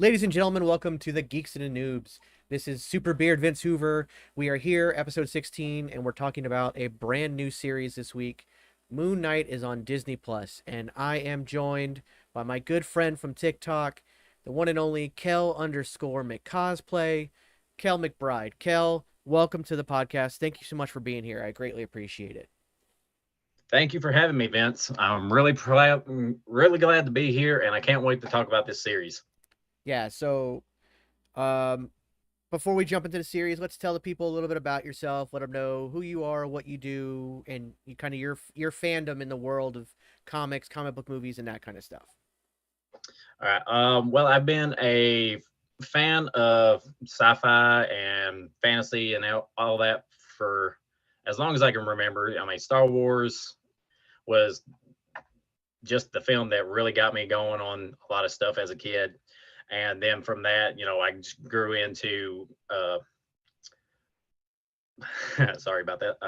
Ladies and gentlemen, welcome to the Geeks and the Noobs. This is SuperBeard Vince Hoover. We are here, episode 16, and we're talking about a brand new series this week. Moon Knight is on Disney Plus, and I am joined by my good friend from TikTok, the one and only Kel_McCosplay, Kel McBride. Kel, welcome to the podcast. Thank you so much for being here. I greatly appreciate it. Thank you for having me, Vince. I'm really glad to be here, and I can't wait to talk about this series. Yeah, so um, before we jump into the series, let's tell the people a little bit about yourself. Let them know who you are, what you do, and you kind of your fandom in the world of comics, comic book movies, and that kind of stuff. All right. Well, I've been a fan of sci-fi and fantasy and all that for as long as I can remember. I mean, Star Wars was just the film that really got me going on a lot of stuff as a kid. And then from that, I just grew into sorry about that.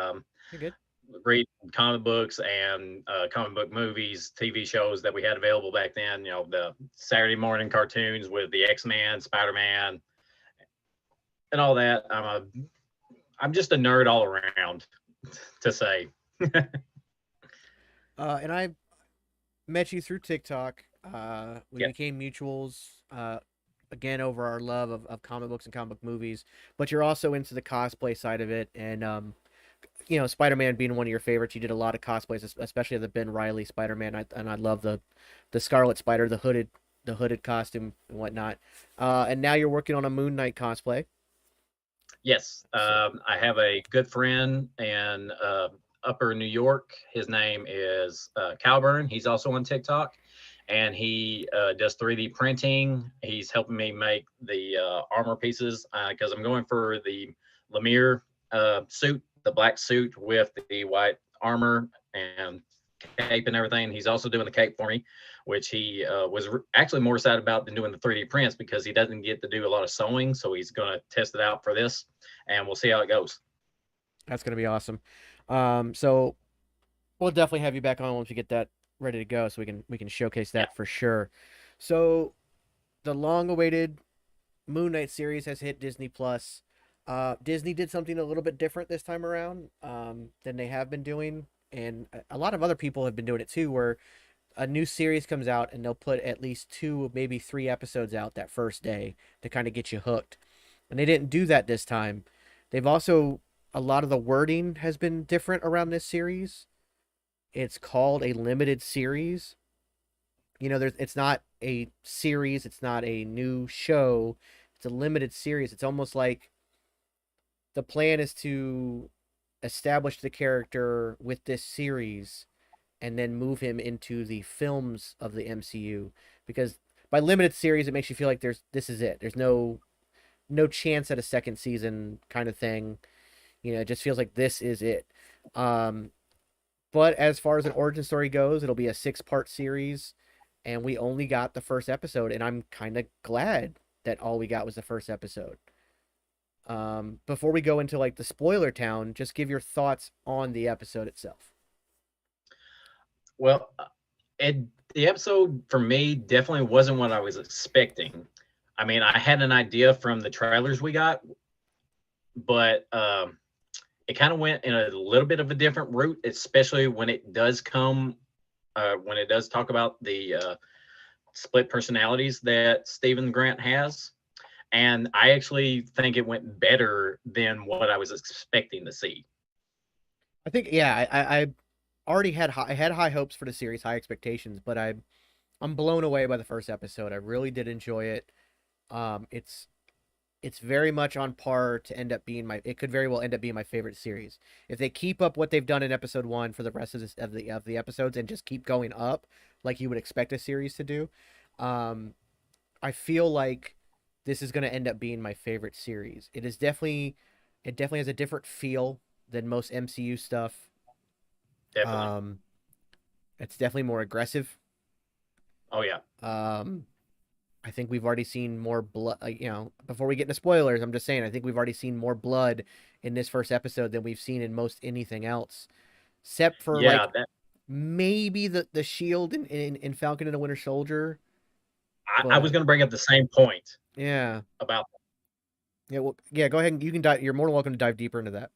You're good. Read comic books and comic book movies, TV shows that we had available back then. The Saturday morning cartoons with the X-Men, Spider-Man, and all that. I'm just a nerd all around, to say. And I met you through TikTok. We Yeah. became mutuals. Again, over our love of comic books and comic book movies. But you're also into the cosplay side of it, and Spider-Man being one of your favorites, you did a lot of cosplays, especially the Ben Reilly Spider-Man, and I love the Scarlet Spider, the hooded costume and whatnot. And now you're working on a Moon Knight cosplay. Yes. I have a good friend in Upper New York. His name is Calburn. He's also on TikTok, and he does 3D printing. He's helping me make the armor pieces because I'm going for the Lemire suit, the black suit with the white armor and cape and everything. He's also doing the cape for me, which he was actually more excited about than doing the 3D prints because he doesn't get to do a lot of sewing. So he's going to test it out for this, and we'll see how it goes. That's gonna be awesome. So we'll definitely have you back on once we get that ready to go, so we can showcase Yeah. that for sure. So the long-awaited Moon Knight series has hit Disney Plus. Disney did something a little bit different this time around than they have been doing, and a lot of other people have been doing it too, where a new series comes out and they'll put at least 2, maybe 3 episodes out that first day to kind of get you hooked. And they didn't do that this time. They've also a lot of the wording has been different around this series. It's called a limited series. It's not a series, it's not a new show. It's a limited series. It's almost like the plan is to establish the character with this series and then move him into the films of the MCU, because by limited series it makes you feel like this is it. There's no chance at a second season kind of thing. It just feels like this is it. But as far as an origin story goes, it'll be a 6-part series, and we only got the first episode, and I'm kind of glad that all we got was the first episode. Before we go into like the spoiler town, just give your thoughts on the episode itself. Well, the episode for me definitely wasn't what I was expecting. I mean, I had an idea from the trailers we got, but it kind of went in a little bit of a different route, especially when it does talk about the split personalities that Stephen Grant has. And I actually think it went better than what I was expecting to see. I think, yeah, I already had high hopes for the series, high expectations, but I'm blown away by the first episode. I really did enjoy it. It's very much on par to end up being it could very well end up being my favorite series if they keep up what they've done in episode 1 for the rest of the episodes and just keep going up like you would expect a series to do. I feel like this is going to end up being my favorite series. It definitely has a different feel than most MCU stuff. Definitely. It's definitely more aggressive. Oh yeah. I think we've already seen more blood. Before we get into spoilers, I'm just saying I think we've already seen more blood in this first episode than we've seen in most anything else, except for Yeah. maybe the shield in Falcon and the Winter Soldier. I was But going to bring up the same point yeah, about. yeah, well, yeah. Go ahead. You can dive. You're more than welcome to dive deeper into that.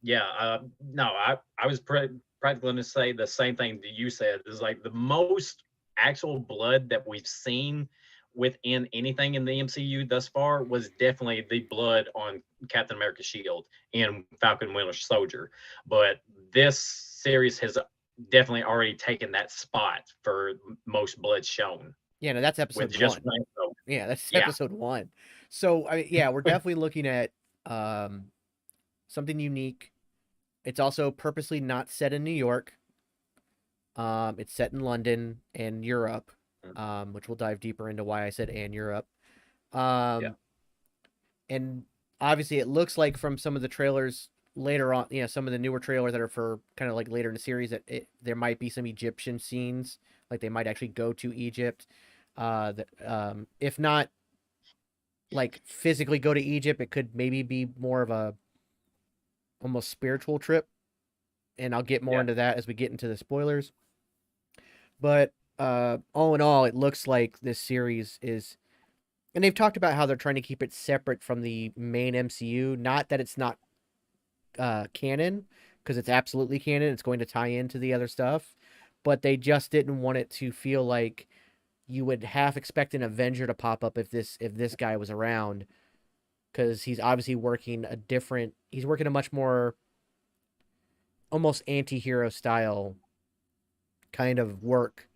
Yeah, no, I was practically going to say the same thing that you said. Is like the most actual blood that we've seen within anything in the MCU thus far was definitely the blood on Captain America's shield in Falcon Winter Soldier. But this series has definitely already taken that spot for most blood shown Yeah, no, that's with episode just one. one. So, Yeah, that's yeah, episode one. So yeah, we're definitely looking at um, something unique. It's also purposely not set in New York. It's set in London and Europe, which we'll dive deeper into why I said and Europe. yeah, Um, and obviously, it looks like from some of the trailers later on, some of the newer trailers that are for kind of like later in the series, that there might be some Egyptian scenes, like they might actually go to Egypt. That if not like physically go to Egypt, it could maybe be more of a almost spiritual trip, and I'll get more yeah, into that as we get into the spoilers. But all in all, it looks like this series is, and they've talked about how they're trying to keep it separate from the main MCU. Not that it's not canon, because it's absolutely canon. It's going to tie into the other stuff, but they just didn't want it to feel like you would half expect an Avenger to pop up if this guy was around, because he's obviously working a different. He's working a much more almost anti-hero style kind of work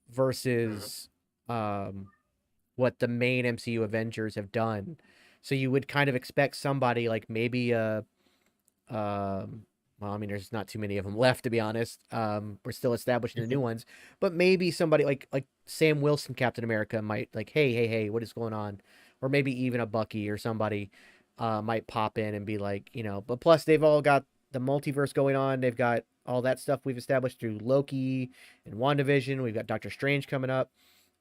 mhm, versus what the main MCU Avengers have done. So you would kind of expect somebody like maybe well, I mean, there's not too many of them left, to be honest. We're still establishing the new ones, but maybe somebody like Sam Wilson, Captain America, might like, hey, what is going on? Or maybe even a Bucky or somebody might pop in and be like, But plus, they've all got the multiverse going on. They've got all that stuff we've established through Loki and WandaVision. We've got Doctor Strange coming up,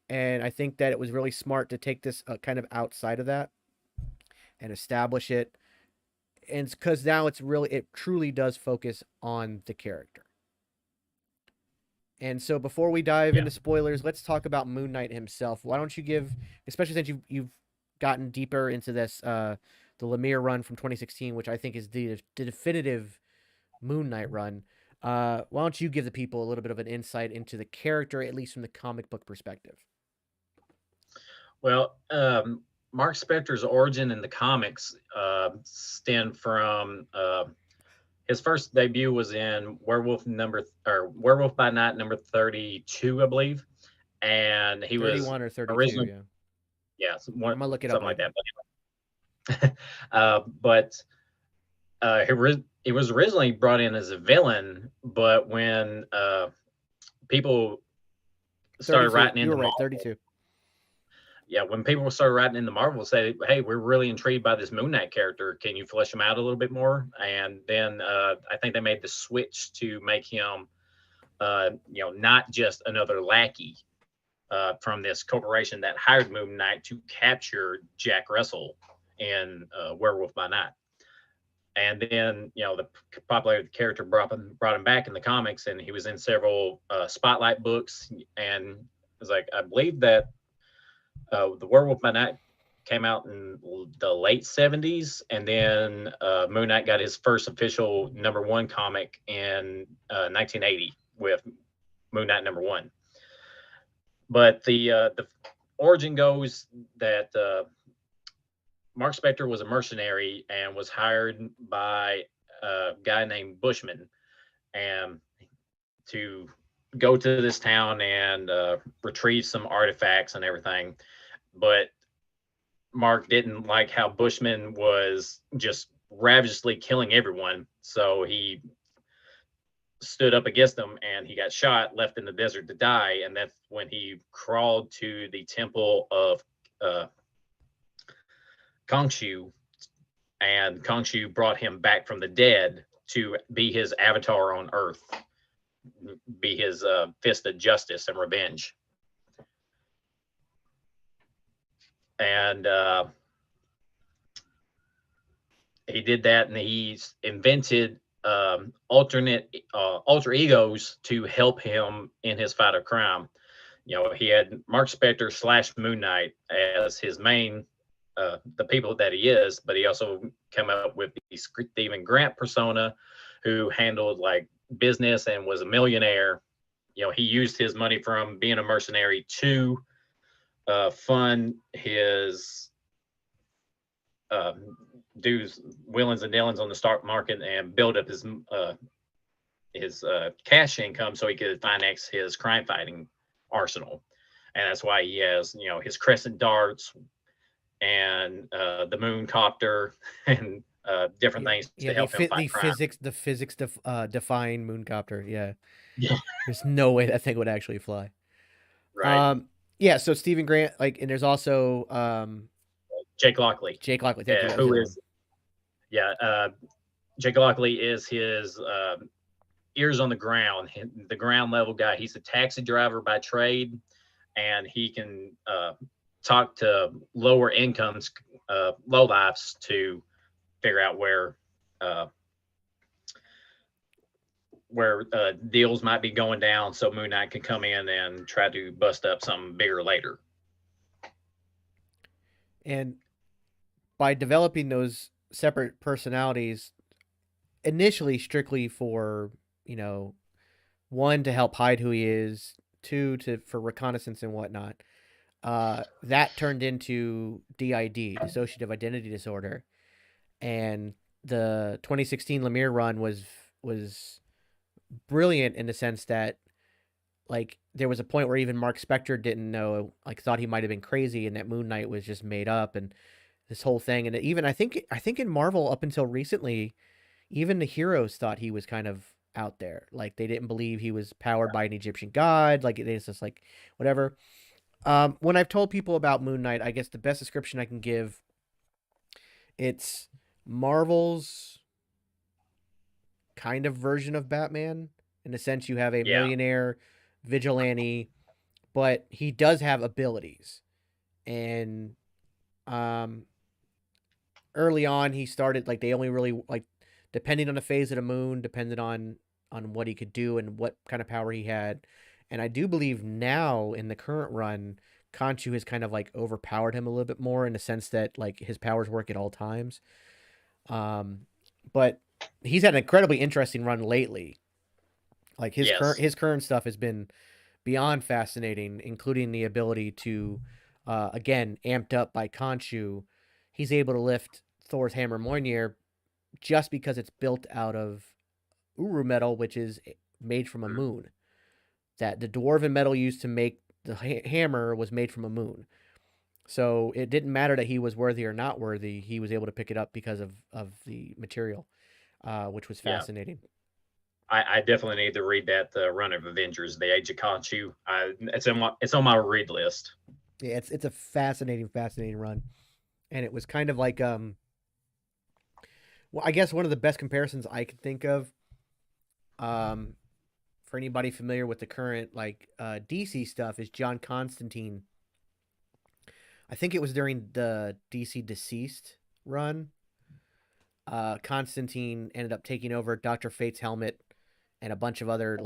and I think that it was really smart to take this kind of outside of that and establish it, and because now it truly does focus on the character. And so before we dive yeah. into spoilers, let's talk about Moon Knight himself. Why don't you give, especially since you've gotten deeper into this, the Lemire run from 2016, which I think is the definitive Moon Knight run. Why don't you give the people a little bit of an insight into the character, at least from the comic book perspective? Well, Mark Spector's origin in the comics stem from his first debut was in Werewolf by Night number 32, I believe, and he was 31 or 32, originally, yeah. yeah, I'm gonna look it up something right like now. that. But he was originally brought in as a villain, but when people started 32. writing You were into right, Marvel, 32. yeah, when people started writing in the Marvel, say, "Hey, we're really intrigued by this Moon Knight character. Can you flesh him out a little bit more?" And then I think they made the switch to make him, not just another lackey from this corporation that hired Moon Knight to capture Jack Russell in Werewolf by Night. And then, the popularity of the character brought him back in the comics, and he was in several Spotlight books. And it was like, I believe that the Werewolf by Night came out in the late 70s, and then Moon Knight got his first official #1 comic in 1980 with Moon Knight #1. But the origin goes that Mark Spector was a mercenary and was hired by a guy named Bushman and to go to this town and retrieve some artifacts and everything. But Mark didn't like how Bushman was just ravenously killing everyone, so he stood up against them and he got shot, left in the desert to die. And that's when he crawled to the temple of uh, Kongshu, and Kongshu brought him back from the dead to be his avatar on Earth, be his fist of justice and revenge. And he did that, and he invented alternate alter egos to help him in his fight of crime. He had Mark Spector / Moon Knight as his main, the people that he is, but he also came up with the Stephen Grant persona, who handled like business and was a millionaire. He used his money from being a mercenary to fund his dues, willings and dealings on the stock market and build up his cash income so he could finance his crime fighting arsenal. And that's why he has, his crescent darts and the moon copter and different things to help him fight crime. The physics defying mooncopter. Yeah. Yeah. There's no way that thing would actually fly. Right. Yeah. So Stephen Grant, and there's also Jake Lockley. Jake Lockley, who is Jake Lockley is his ears on the ground, the ground level guy. He's a taxi driver by trade, and he can talk to lower incomes, low lives, to figure out where deals might be going down, so Moon Knight can come in and try to bust up something bigger later. And by developing those separate personalities, initially strictly for, one, to help hide who he is, two, for reconnaissance and whatnot, that turned into DID, dissociative identity disorder. And the 2016 Lemire run was brilliant in the sense that, there was a point where even Mark Spector didn't know, thought he might have been crazy, and that Moon Knight was just made up, and this whole thing. And even I think in Marvel up until recently, even the heroes thought he was kind of out there. They didn't believe he was powered by an Egyptian god. It's just whatever. When I've told people about Moon Knight, I guess the best description I can give, it's Marvel's kind of version of Batman. In a sense, you have a millionaire vigilante, but he does have abilities. And early on, he started, they only really, depending on the phase of the moon, depended on what he could do and what kind of power he had. And I do believe now in the current run, Khonshu has kind of overpowered him a little bit more, in the sense that his powers work at all times. But he's had an incredibly interesting run lately. His current stuff has been beyond fascinating, including the ability to, again, amped up by Khonshu, he's able to lift Thor's hammer Mjolnir just because it's built out of Uru metal, which is made from a moon. That the dwarven metal used to make the hammer was made from a moon. So it didn't matter that he was worthy or not worthy. He was able to pick it up because of the material, which was fascinating. I definitely need to read that run of Avengers, The Age of Khonshu. It's on my read list. Yeah, it's a fascinating run, and it was kind of well, I guess one of the best comparisons I could think of, for anybody familiar with the current DC stuff, is John Constantine. I think it was during the DC Deceased run. Constantine ended up taking over Dr. Fate's helmet and a bunch of other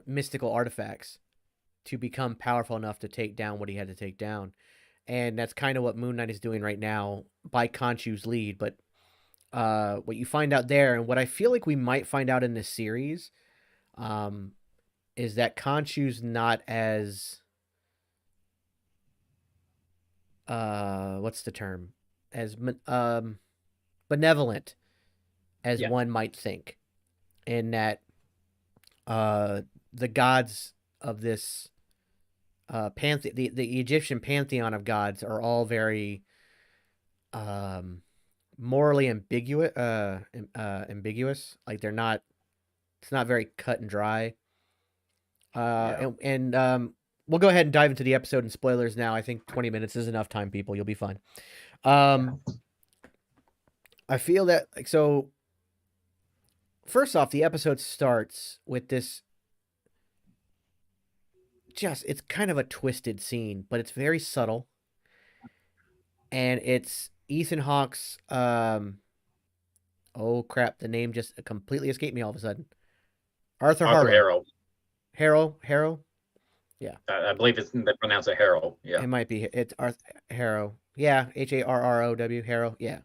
mystical artifacts to become powerful enough to take down what he had to take down. And that's kind of what Moon Knight is doing right now by Khonshu's lead. But what you find out there, and what I feel like we might find out in this series, is that Khonshu's not as what's the term? As benevolent as one might think. In that the gods of this pantheon, the Egyptian pantheon of gods, are all very morally ambiguous. They're not. It's not very cut and dry. And we'll go ahead and dive into the episode and spoilers now. I think 20 minutes is enough time, people. You'll be fine. I feel that so. First off, the episode starts with this. It's kind of a twisted scene, but it's very subtle. And it's Ethan Hawke's. Oh crap! The name just completely escaped me all of a sudden. Arthur Harrow. Yeah. I believe they pronounce it Harold. Yeah. It might be. It's Arthur Harrow. Yeah, Harrow. Harrow. Yeah.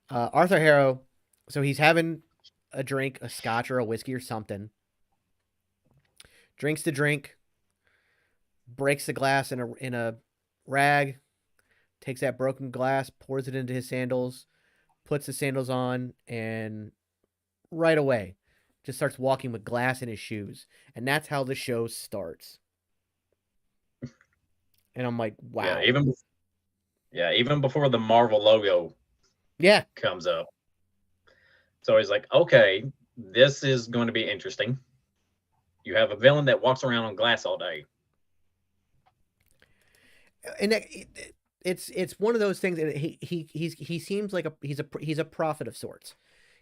Arthur Harrow. So he's having a drink, a scotch or a whiskey or something. Drinks the drink, breaks the glass in a rag, takes that broken glass, pours it into his sandals, puts the sandals on, and right away just starts walking with glass in his shoes. And that's how the show starts. And I'm like, Yeah. wow. Even before the Marvel logo Yeah. comes up. So he's like, okay, this is going to be interesting. You have a villain that walks around on glass all day. And it's one of those things that he seems like he's a prophet of sorts.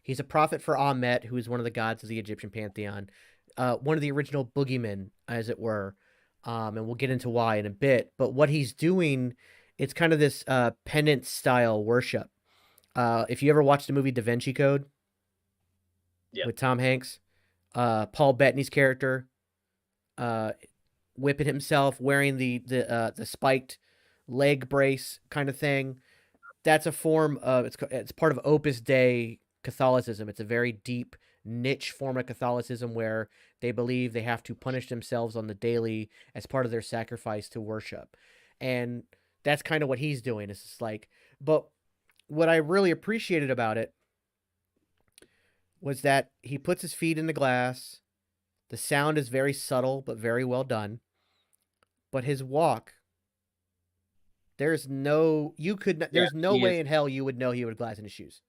He's a prophet for Amet, who is one of the gods of the Egyptian pantheon, one of the original boogeymen, as it were. And we'll get into why in a bit. But what he's doing, it's kind of this penance style worship. If you ever watched the movie Da Vinci Code, Yeah. with Tom Hanks, Paul Bettany's character, whipping himself, wearing the spiked leg brace kind of thing. That's a form of it's part of Opus Dei Catholicism. It's a very deep niche form of Catholicism where they believe they have to punish themselves on the daily as part of their sacrifice to worship. And that's kind of what he's doing. It's just like, but what I really appreciated about it was that he puts his feet in the glass. The sound is very subtle but very well done. But his walk, there's no way in hell you would know he would have glass in his shoes.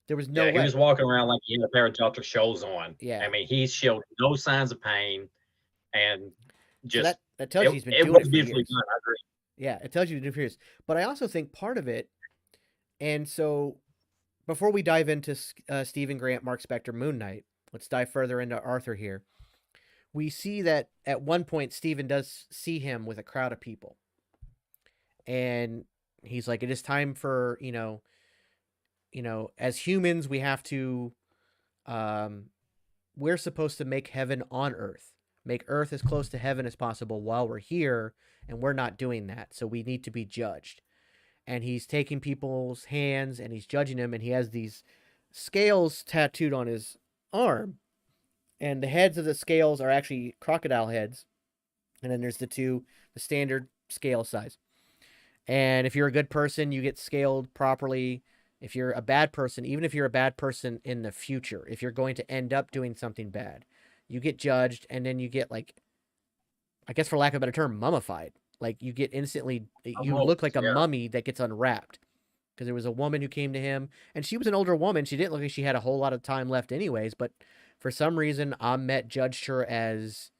There was no way. He was walking around like he had a pair of Dr. Shows on. Yeah. I mean, he showed no signs of pain, and just so that tells you he's been doing it for years. Done, I agree. Yeah, it tells you to do for years. But I also think part of it, and so before we dive into Stephen Grant, Mark Spector, Moon Knight, let's dive further into Arthur here. We see that at one point Stephen does see him with a crowd of people. And he's like, it is time for, as humans, we have to, we're supposed to make heaven on earth, make earth as close to heaven as possible while we're here, and we're not doing that. So we need to be judged. And he's taking people's hands and he's judging them, and he has these scales tattooed on his arm. And the heads of the scales are actually crocodile heads. And then there's the standard scale size. And if you're a good person, you get scaled properly. If you're a bad person, even if you're a bad person in the future, if you're going to end up doing something bad, you get judged, and then you get, like, I guess for lack of a better term, mummified. Like, you get instantly, you look like a mummy that gets unwrapped. Because there was a woman who came to him, and she was an older woman. She didn't look like she had a whole lot of time left anyways, but for some reason, Amet judged her as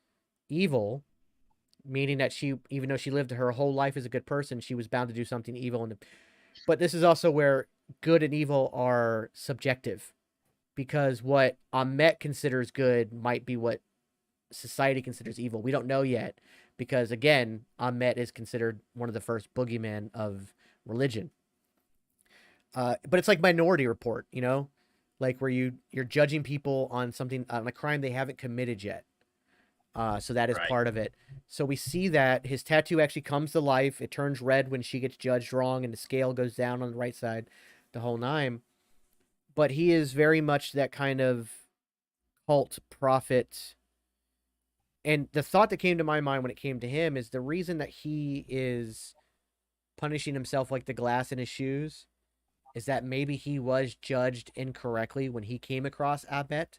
evil, meaning that she, even though she lived her whole life as a good person, she was bound to do something evil. But this is also where good and evil are subjective, because what Amet considers good might be what society considers evil. We don't know yet, because again, Amet is considered one of the first boogeymen of religion. But it's like Minority Report, like where you're judging people on something, on a crime they haven't committed yet. So that is part of it. So we see that his tattoo actually comes to life. It turns red when she gets judged wrong, and the scale goes down on the right side, the whole nine. But he is very much that kind of cult prophet. And the thought that came to my mind when it came to him is the reason that he is punishing himself like the glass in his shoes is that maybe he was judged incorrectly when he came across Abet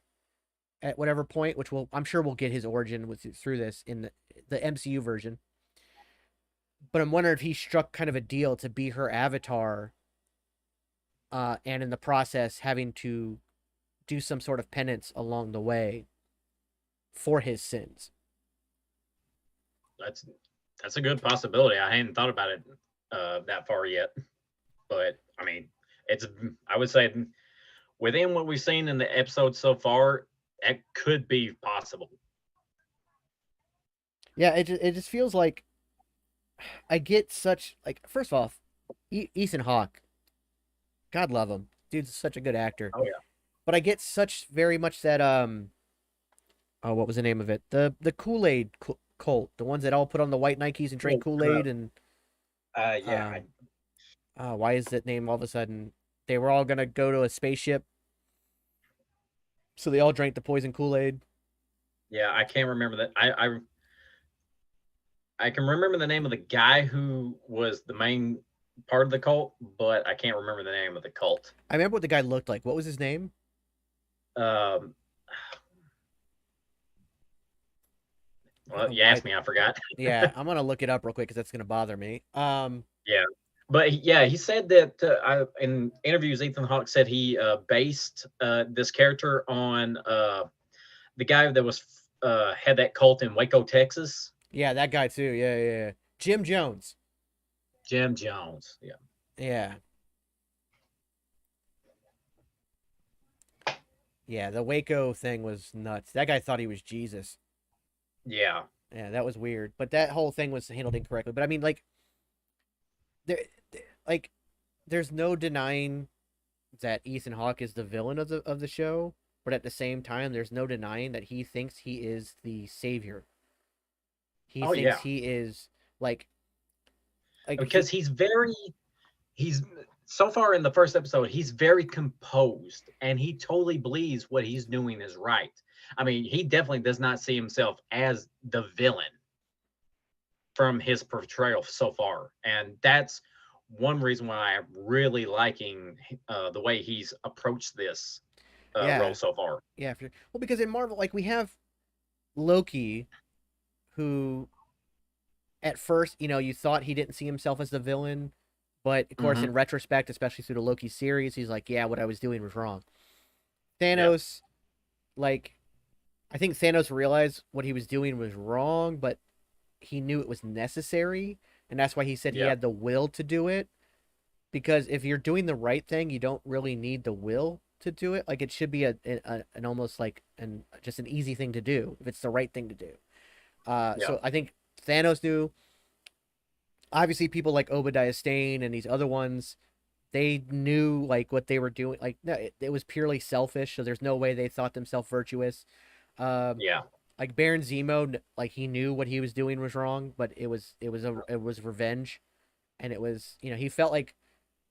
at whatever point, which I'm sure we'll get his origin through this in the MCU version. But I'm wondering if he struck kind of a deal to be her avatar, and in the process having to do some sort of penance along the way for his sins. That's a good possibility. I hadn't thought about it that far yet, but I mean, I would say within what we've seen in the episode so far, it could be possible. Yeah, it just feels like I get such, like, first off, Ethan Hawke, God love him, dude's such a good actor. Oh yeah. But I get such very much that what was the name of it? The Kool-Aid cult? The ones that all put on the white Nikes and drink Oh, Kool-Aid and yeah, um why is that name all of a sudden? They were all gonna go to a spaceship, so they all drank the poison Kool-Aid. yeah, I can't remember that. I can remember the name of the guy who was the main part of the cult, but I can't remember the name of the cult. I remember what the guy looked like. What was his name? Um, I don't well, know you why. asked me, I forgot. Yeah, I'm gonna look it up real quick because that's gonna bother me. Yeah, but yeah, he said that in interviews, Ethan Hawke said he based this character on the guy that was had that cult in Waco, Texas, Yeah, that guy too. Yeah, yeah, yeah. Jim Jones. Jim Jones. Yeah, Yeah, yeah. The Waco thing was nuts. That guy thought he was Jesus. yeah. Yeah, that was weird. But that whole thing was handled incorrectly. But I mean, there, like, there's no denying that Ethan Hawke is the villain of the show. But at the same time, there's no denying that he thinks he is the savior. He Oh thinks yeah, he is like because he's so far in the first episode, he's very composed and he totally believes what he's doing is right. I mean, he definitely does not see himself as the villain from his portrayal so far. And that's one reason why I'm really liking the way he's approached this role yeah, so far. yeah. Well, because in Marvel, like we have Loki, who at first, you thought he didn't see himself as the villain, but of course, Hmm. in retrospect, especially through the Loki series, he's like, yeah, what I was doing was wrong. Yeah, Thanos, like, I think Thanos realized what he was doing was wrong, but he knew it was necessary, and that's why he said he yeah, had the will to do it. Because if you're doing the right thing, you don't really need the will to do it. Like it should be an almost like an just an easy thing to do if it's the right thing to do. yeah, So I think Thanos knew. Obviously, people like Obadiah Stane and these other ones, they knew like what they were doing. Like no, it was purely selfish. So there's no way they thought themselves virtuous. Um, yeah, like Baron Zemo, like he knew what he was doing was wrong, but it was revenge, and it was he felt like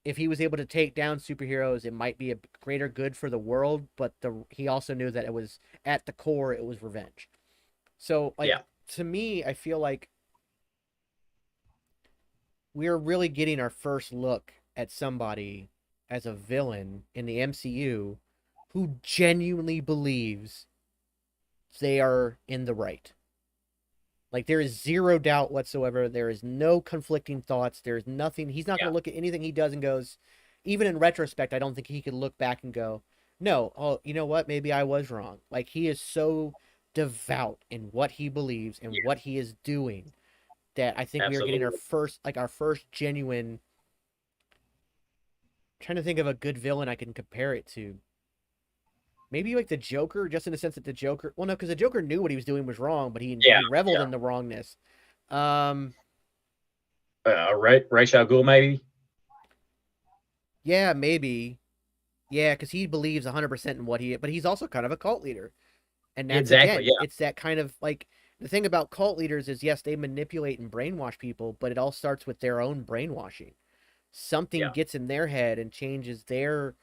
if he was able to take down superheroes, it might be a greater good for the world. But he also knew that it was at the core, it was revenge. So like yeah. to me, I feel like we're really getting our first look at somebody as a villain in the MCU who genuinely believes they are in the right. Like there is zero doubt whatsoever. There is no conflicting thoughts. There is nothing. He's not going Yeah, to look at anything he does and goes, even in retrospect, I don't think he could look back and go, no, oh, you know what? Maybe I was wrong. Like he is so devout in what he believes and yeah, what he is doing that I think we are getting absolutely. our first genuine. Trying to think of a good villain I can compare it to. Maybe like the Joker, just in the sense that the Joker. Well, no, because the Joker knew what he was doing was wrong, but Yeah, he reveled yeah. in the wrongness. Um, Ray Ghul, maybe. yeah, maybe. Yeah, because he believes 100% in what but he's also kind of a cult leader. And that's Exactly. again, Yeah, it's that kind of like the thing about cult leaders is yes, they manipulate and brainwash people, but it all starts with their own brainwashing. Something yeah. gets in their head and changes their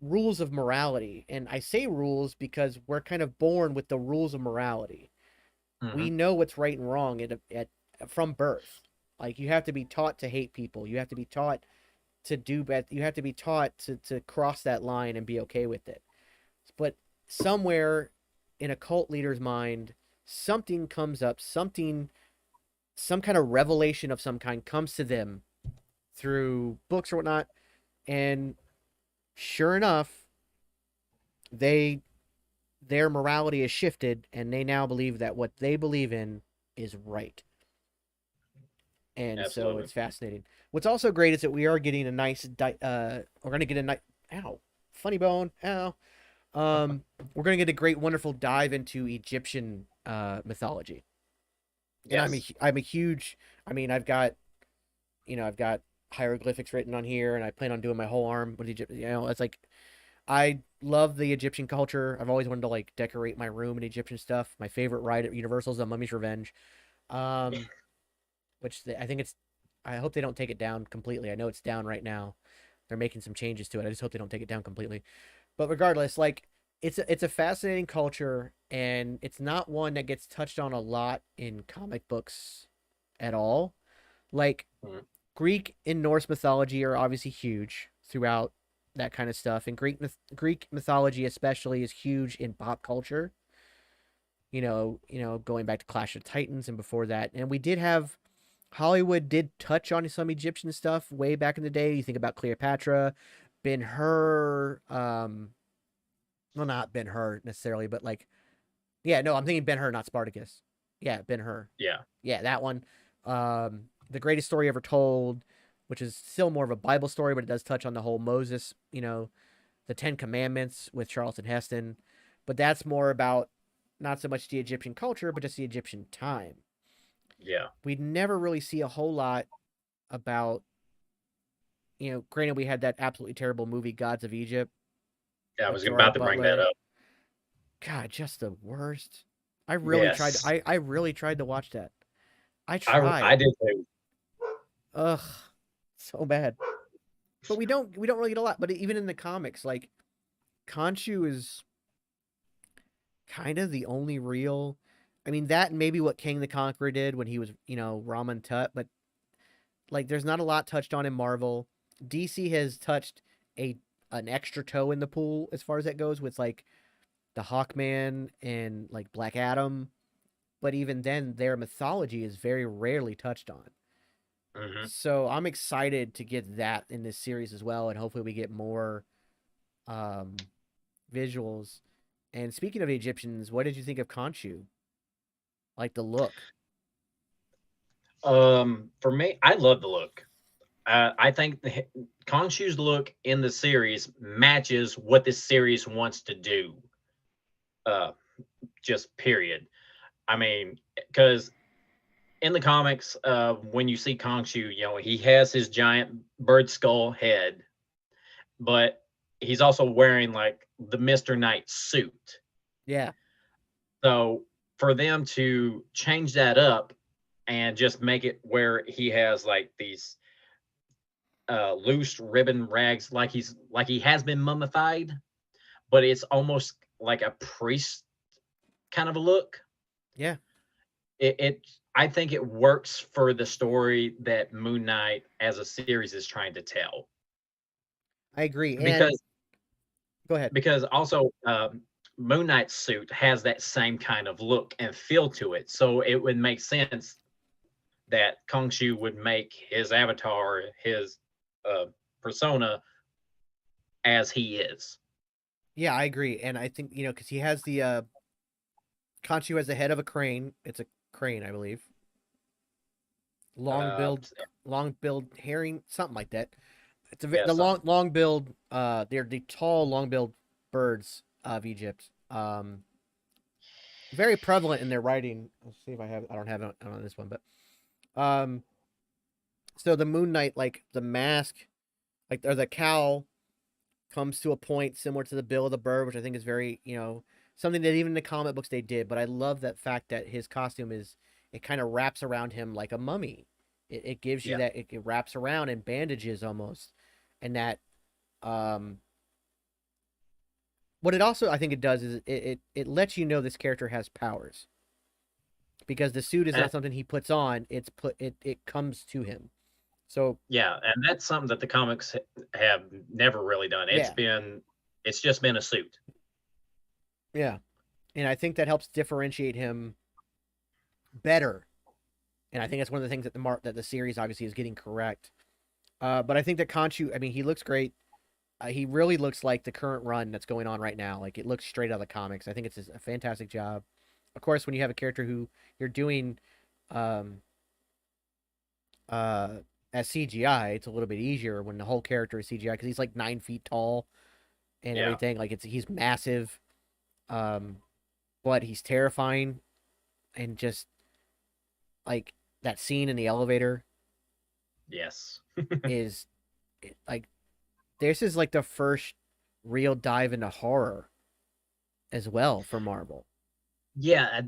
rules of morality. And I say rules because we're kind of born with the rules of morality. We Hmm. know what's right and wrong from birth. Like you have to be taught to hate people. You have to be taught to do bad. You have to be taught to cross that line and be okay with it. But somewhere in a cult leader's mind, something comes up, some kind of revelation of some kind comes to them through books or whatnot, and sure enough, they their morality is shifted, and they now believe that what they believe in is right. And so Absolutely. it's fascinating. What's also great is that we are getting a nice. We're gonna get a nice. Ow, funny bone. Ow. We're gonna get a great, wonderful dive into Egyptian mythology, and Yes. I'm a huge. I mean, I've got hieroglyphics written on here, and I plan on doing my whole arm with Egypt. It's like I love the Egyptian culture. I've always wanted to like decorate my room in Egyptian stuff. My favorite ride at Universal is The Mummy's Revenge, um, I think it's. I hope they don't take it down completely. I know it's down right now. They're making some changes to it. I just hope they don't take it down completely. But regardless, like it's a fascinating culture, and it's not one that gets touched on a lot in comic books at all. Like Mhm. Greek and Norse mythology are obviously huge throughout that kind of stuff, and Greek mythology especially is huge in pop culture. Going back to Clash of Titans and before that, and we did have Hollywood did touch on some Egyptian stuff way back in the day. You think about Cleopatra, Ben Hur, well, not Ben Hur necessarily, but like, yeah, no, I'm thinking Ben Hur, not Spartacus. Yeah, Ben Hur. Yeah. Yeah, that one. The Greatest Story Ever Told, which is still more of a Bible story, but it does touch on the whole Moses, the Ten Commandments with Charlton Heston. But that's more about not so much the Egyptian culture, but just the Egyptian time. Yeah. We never really see a whole lot about, granted, we had that absolutely terrible movie, Gods of Egypt, Yeah. I with was about Gerard to bring that Butler. up. God, just the worst. I really tried. Yes. I really tried to watch that. I I tried. did too. Ugh, so bad. But we don't really get a lot. But even in the comics, like Khonshu is kind of the only real. I mean, that and maybe what King the Conqueror did when he was, Ramen Tut. But like, there's not a lot touched on in Marvel. DC has touched a an extra toe in the pool as far as that goes with like the Hawkman and like Black Adam. But even then, their mythology is very rarely touched on. Hmm. So I'm excited to get that in this series as well, and hopefully we get more um, visuals. And speaking of Egyptians, what did you think of Khonshu? Like the look? For me, I love the look. I think Khonshu's look in the series matches what this series wants to do. Uh, just period. I mean, because in the comics, when you see Khonshu, he has his giant bird skull head, but he's also wearing like the Mister Knight suit. Yeah, So for them to change that up and just make it where he has like these loose ribbon rags, like he has been mummified, but it's almost like a priest kind of a look. yeah, It I think it works for the story that Moon Knight as a series is trying to tell. I agree. And Because go ahead. also Moon Knight's suit has that same kind of look and feel to it, so it would make sense that Khonshu would make his avatar, his uh, persona, as he is. Yeah, I agree. And I think because he has the Khonshu has the head of a crane. It's a crane, I believe. Long Uh, build, long build herring, something like that. It's yeah, the something. long build. They're the tall long build birds of Egypt. Very prevalent in their writing. Let's see if I have. I don't have it on this one, but um, so the Moon Knight, like the mask, like or the cowl, comes to a point similar to the bill of the bird, which I think is very something that even in the comic books they did. But I love that fact that his costume is it kind of wraps around him like a mummy. It gives you Yeah, that it wraps around and bandages almost, and that um what it also I think it does is it lets you know this character has powers because the suit is and, not something he puts on. It comes to him. So yeah, and that's something that the comics have never really done. yeah, It's just been a suit. yeah, and I think that helps differentiate him better. And I think that's one of the things that the series obviously is getting correct. But I think that Conchu, I mean, he looks great. He really looks like the current run that's going on right now. Like it looks straight out of the comics. I think it's a fantastic job. Of course, when you have a character who you're doing um, uh, as CGI, it's a little bit easier when the whole character is CGI because he's like 9 feet tall and Yeah. everything. Like he's massive, um, but he's terrifying and just like that scene in the elevator Yes. is like this is like the first real dive into horror as well for Marvel. Yeah,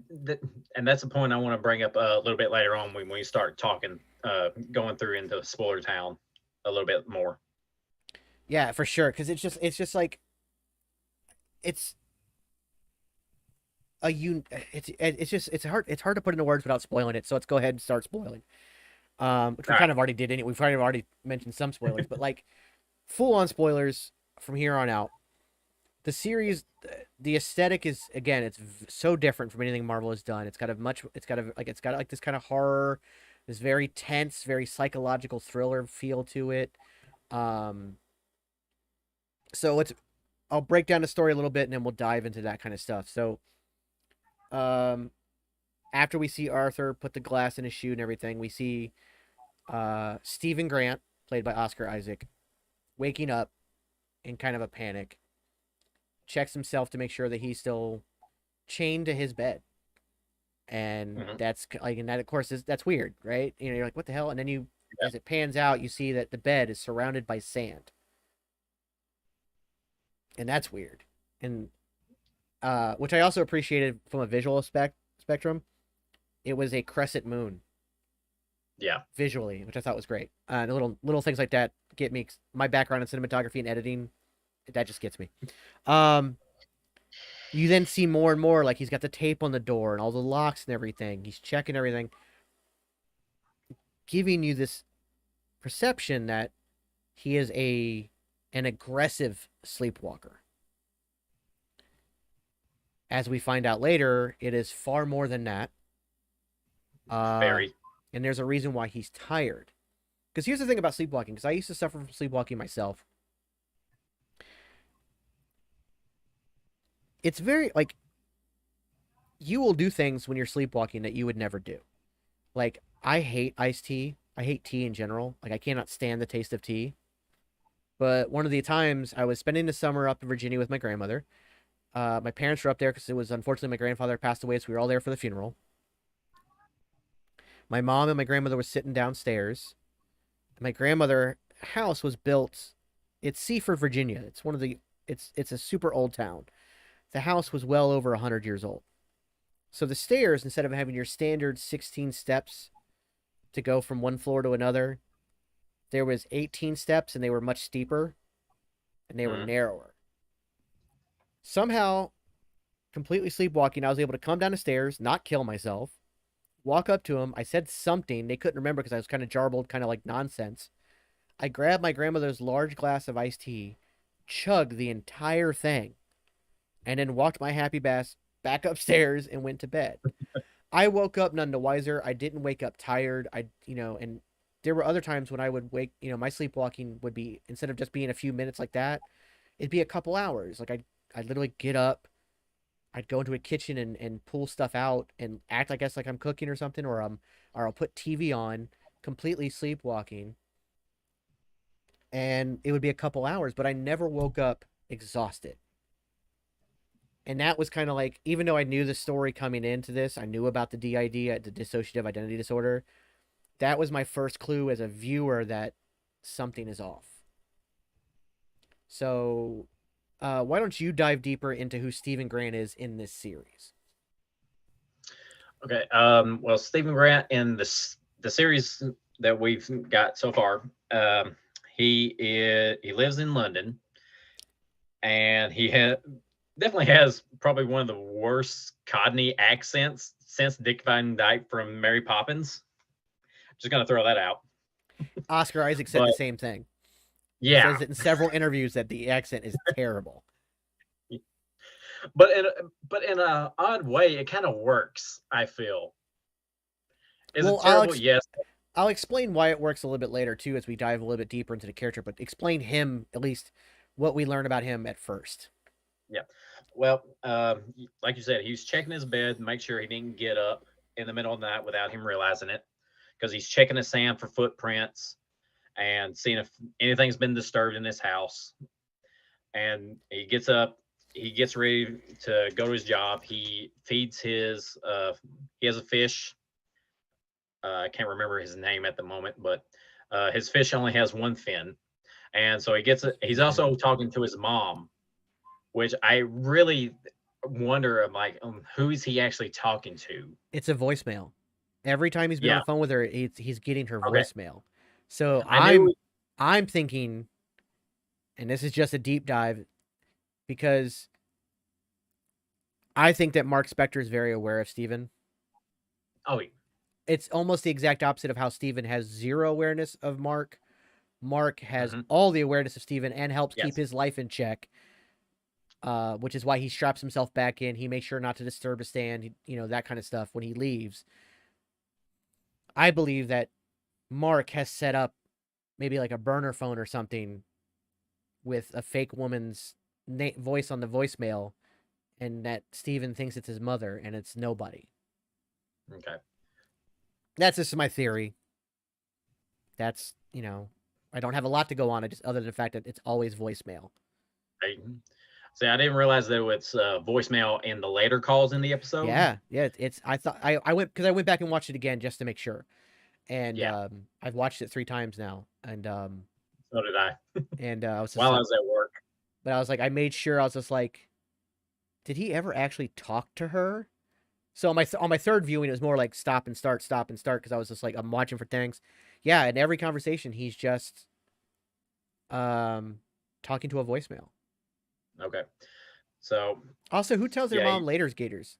and that's a point I want to bring up a little bit later on when we start talking, going through into spoiler town a little bit more. Yeah, for sure. Because it's just like it's it's hard to put into words without spoiling it. So let's go ahead and start spoiling. Which we All kind right. of already did. We've kind of already mentioned some spoilers, but like full on spoilers from here on out. The series, the aesthetic is again, it's so different from anything Marvel has done. It's got like this kind of horror, this very tense, very psychological thriller feel to it. Um, so I'll break down the story a little bit and then we'll dive into that kind of stuff. So, um, after we see Arthur put the glass in his shoe and everything, we see Stephen Grant, played by Oscar Isaac, waking up in kind of a panic, checks himself to make sure that he's still chained to his bed. And Mhm. that's like, and that of course that's weird, right? You know, you're like, what the hell? And then Yeah. as it pans out, you see that the bed is surrounded by sand, and that's weird. And which I also appreciated from a visual spectrum. It was a crescent moon Yeah. visually, which I thought was great. And little things like that get me. My background in cinematography and editing, that just gets me. Um, you then see more and more like he's got the tape on the door and all the locks and everything. He's checking everything, giving you this perception that he is an aggressive sleepwalker. As we find out later, it is far more than that. Uh, Very. and there's a reason why he's tired. Because here's the thing about sleepwalking, because I used to suffer from sleepwalking myself. It's very, like, you will do things when you're sleepwalking that you would never do. Like, I hate iced tea. I hate tea in general. Like, I cannot stand the taste of tea. But one of the times I was spending the summer up in Virginia with my grandmother. My parents were up there because it was unfortunately my grandfather passed away, so we were all there for the funeral. My mom and my grandmother were sitting downstairs. My grandmother house was built. It's Seaford, Virginia. It's one of the. It's a super old town. The house was well over 100 years old. So the stairs, instead of having your standard 16 steps to go from one floor to another, there was 18 steps, and they were much steeper, and they were Mhm. narrower. Somehow, completely sleepwalking, I was able to come down the stairs, not kill myself, walk up to him. I said something. They couldn't remember because I was kind of jarbled, kind of like nonsense. I grabbed my grandmother's large glass of iced tea, chugged the entire thing, and then walked my happy bass back upstairs and went to bed. I woke up none the wiser. I didn't wake up tired. And there were other times when I would wake, my sleepwalking would be, instead of just being a few minutes like that, it'd be a couple hours. Like I'd literally get up, I'd go into a kitchen and pull stuff out and act, I guess, like I'm cooking or something, or I'll put TV on, completely sleepwalking, and it would be a couple hours, but I never woke up exhausted. And that was kind of like, even though I knew the story coming into this, I knew about the DID, the dissociative identity disorder. That was my first clue as a viewer that something is off. So, why don't you dive deeper into who Stephen Grant is in this series? Okay. Well, Stephen Grant in the series that we've got so far, he lives in London, and definitely has probably one of the worst Cockney accents since Dick Van Dyke from Mary Poppins. Just gonna throw that out. Oscar Isaac said the But same thing. He yeah, says it in several interviews that the accent is terrible. but in a odd way, it kind of works. I feel. Is it Well, terrible? Yes. I'll explain why it works a little bit later too, as we dive a little bit deeper into the character. But explain him, at least what we learn about him at first. Yeah. Well, like you said, he was checking his bed to make sure he didn't get up in the middle of the night without him realizing it, because he's checking the sand for footprints and seeing if anything's been disturbed in his house. And he gets up, he gets ready to go to his job. He feeds he has a fish. I can't remember his name at the moment, but his fish only has one fin. And so he's also talking to his mom which I really wonder. I'm like, who is he actually talking to? It's a voicemail. Every time he's been on Yeah. the phone with her, he's getting her Okay. voicemail. So I knew. I'm thinking, and this is just a deep dive, because I think that Mark Spector is very aware of Steven. Oh, It's almost the exact opposite of how Steven has zero awareness of Mark. Mark has mm-hmm. all the awareness of Steven and helps keep Yes. his life in check, which is why he straps himself back in. He makes sure not to disturb a stand, that kind of stuff when he leaves. I believe that Mark has set up maybe like a burner phone or something with a fake woman's voice on the voicemail, and that Steven thinks it's his mother, and it's nobody. Okay. That's just my theory. That's, I don't have a lot to go on, just other than the fact that it's always voicemail. See, I didn't realize that it's voicemail in the later calls in the episode. Yeah. It's. I thought I went because I went back and watched it again just to make sure, and I've watched it 3 times now, and so did I. And I was just while like, I was at work. But I was like, I made sure. I was just like, did he ever actually talk to her? So on my 3rd viewing, it was more like stop and start, because I was just like, I'm watching for things. Yeah, in every conversation, he's just talking to a voicemail. Okay. So also, who tells their mom later's gators?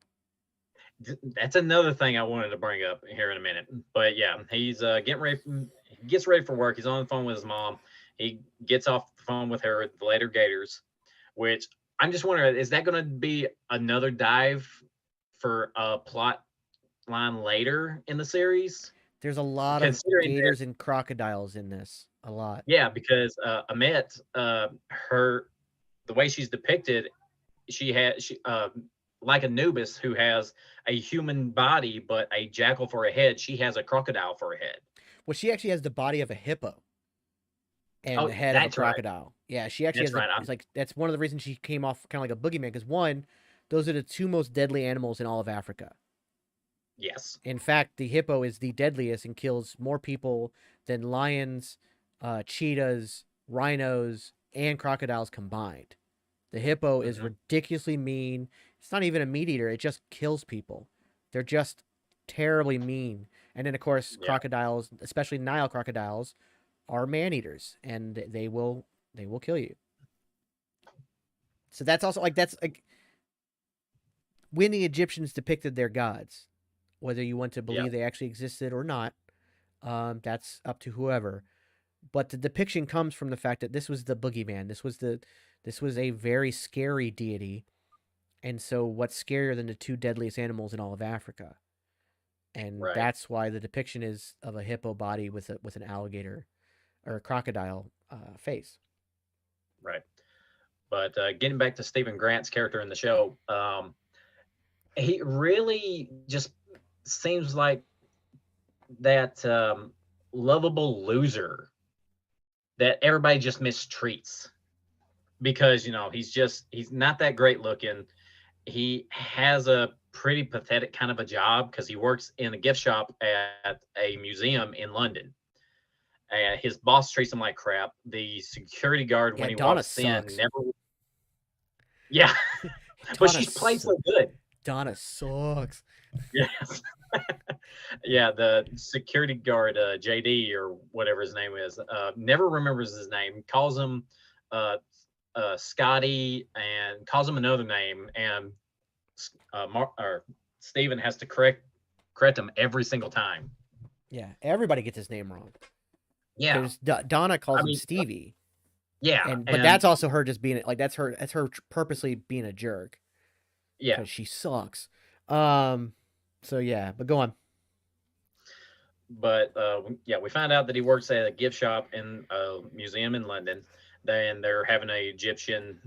That's another thing I wanted to bring up here in a minute. But yeah, he's getting ready. He gets ready for work. He's on the phone with his mom. He gets off the phone with her, the later gators, which I'm just wondering, is that going to be another dive for a plot line later in the series? There's a lot of gators and crocodiles in this. A lot. Yeah, because Amet, the way she's depicted, she like a Noobs who has a human body but a jackal for a head. She has a crocodile for a head. Well, she actually has the body of a hippo and the head of a crocodile. Right. Yeah, she actually has. It's like that's one of the reasons she came off kind of like a boogeyman, because one, those are the 2 most deadly animals in all of Africa. Yes. In fact, the hippo is the deadliest and kills more people than lions, cheetahs, rhinos, and crocodiles combined. The hippo is ridiculously mean. It's not even a meat eater. It just kills people. They're just terribly mean. And then, of course, crocodiles, especially Nile crocodiles, are man-eaters, and they will kill you. So that's also that's when the Egyptians depicted their gods, whether you want to believe they actually existed or not, that's up to whoever. But the depiction comes from the fact that this was the boogeyman. This was a very scary deity. And so what's scarier than the 2 deadliest animals in all of Africa? And that's why the depiction is of a hippo body with an alligator or a crocodile face. Right. But getting back to Stephen Grant's character in the show, he really just seems like that lovable loser that everybody just mistreats, because he's not that great looking. He has a pretty pathetic kind of a job because he works in a gift shop at a museum in London, and his boss treats him like crap. The security guard when he walks sucks. in never. Yeah, but she's played so good. Donna sucks. Yes. Yeah, the security guard, JD or whatever his name is, never remembers his name, calls him Scotty, and calls him another name, and Steven has to correct him every single time. Yeah, everybody gets his name wrong. Yeah, Donna calls him Stevie. Yeah, but that's also her just being like that's her purposely being a jerk. Yeah, because she sucks. So yeah, but go on. But we find out that he works at a gift shop in a museum in London. Then they're having an Egyptian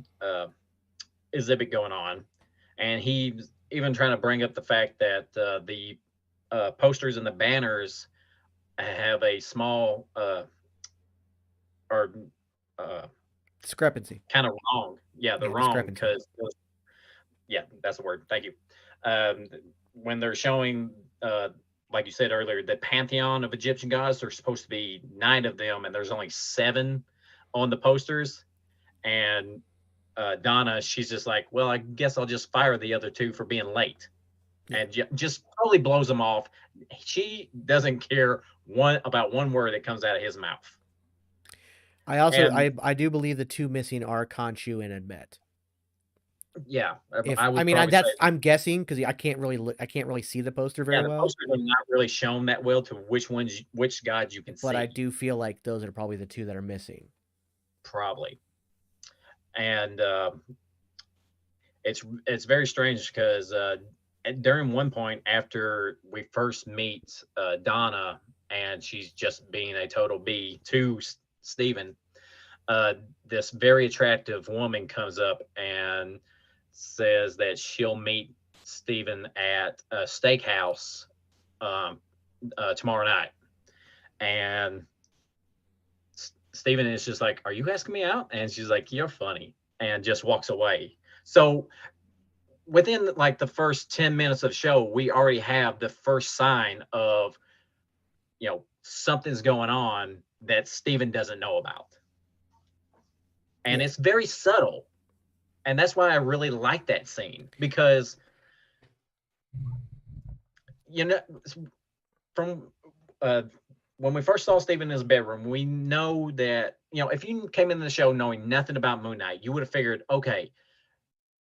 exhibit going on, and he's even trying to bring up the fact that the posters and the banners have a small discrepancy. Kind of wrong. Yeah, they're wrong because. Yeah, that's the word. Thank you. When they're showing, like you said earlier, the pantheon of Egyptian gods, there's supposed to be 9 of them, and there's only 7 on the posters. And Donna, she's just like, well, I guess I'll just fire the other two for being late, Yeah. and just totally blows them off. She doesn't care about one word that comes out of his mouth. And I do believe the two missing are Khonshu and Admet. yeah, If I I would mean probably say, I'm guessing because I can't really see the poster yeah, very the well, posters are not really shown that well to which gods you can but I see, do feel like those are probably the two that are missing. probably. And it's very strange because during one point after we first meet Donna, and she's just being a total B to Steven, this very attractive woman comes up and says that she'll meet Steven at a steakhouse tomorrow night. And Steven is just like, are you asking me out? And she's like, you're funny. And just walks away. So within like the first 10 minutes of the show, we already have the first sign of, something's going on that Steven doesn't know about. And Yeah. it's very subtle. And that's why I really like that scene, because, from when we first saw Steven in his bedroom, we know that, if you came into the show knowing nothing about Moon Knight, you would have figured, okay,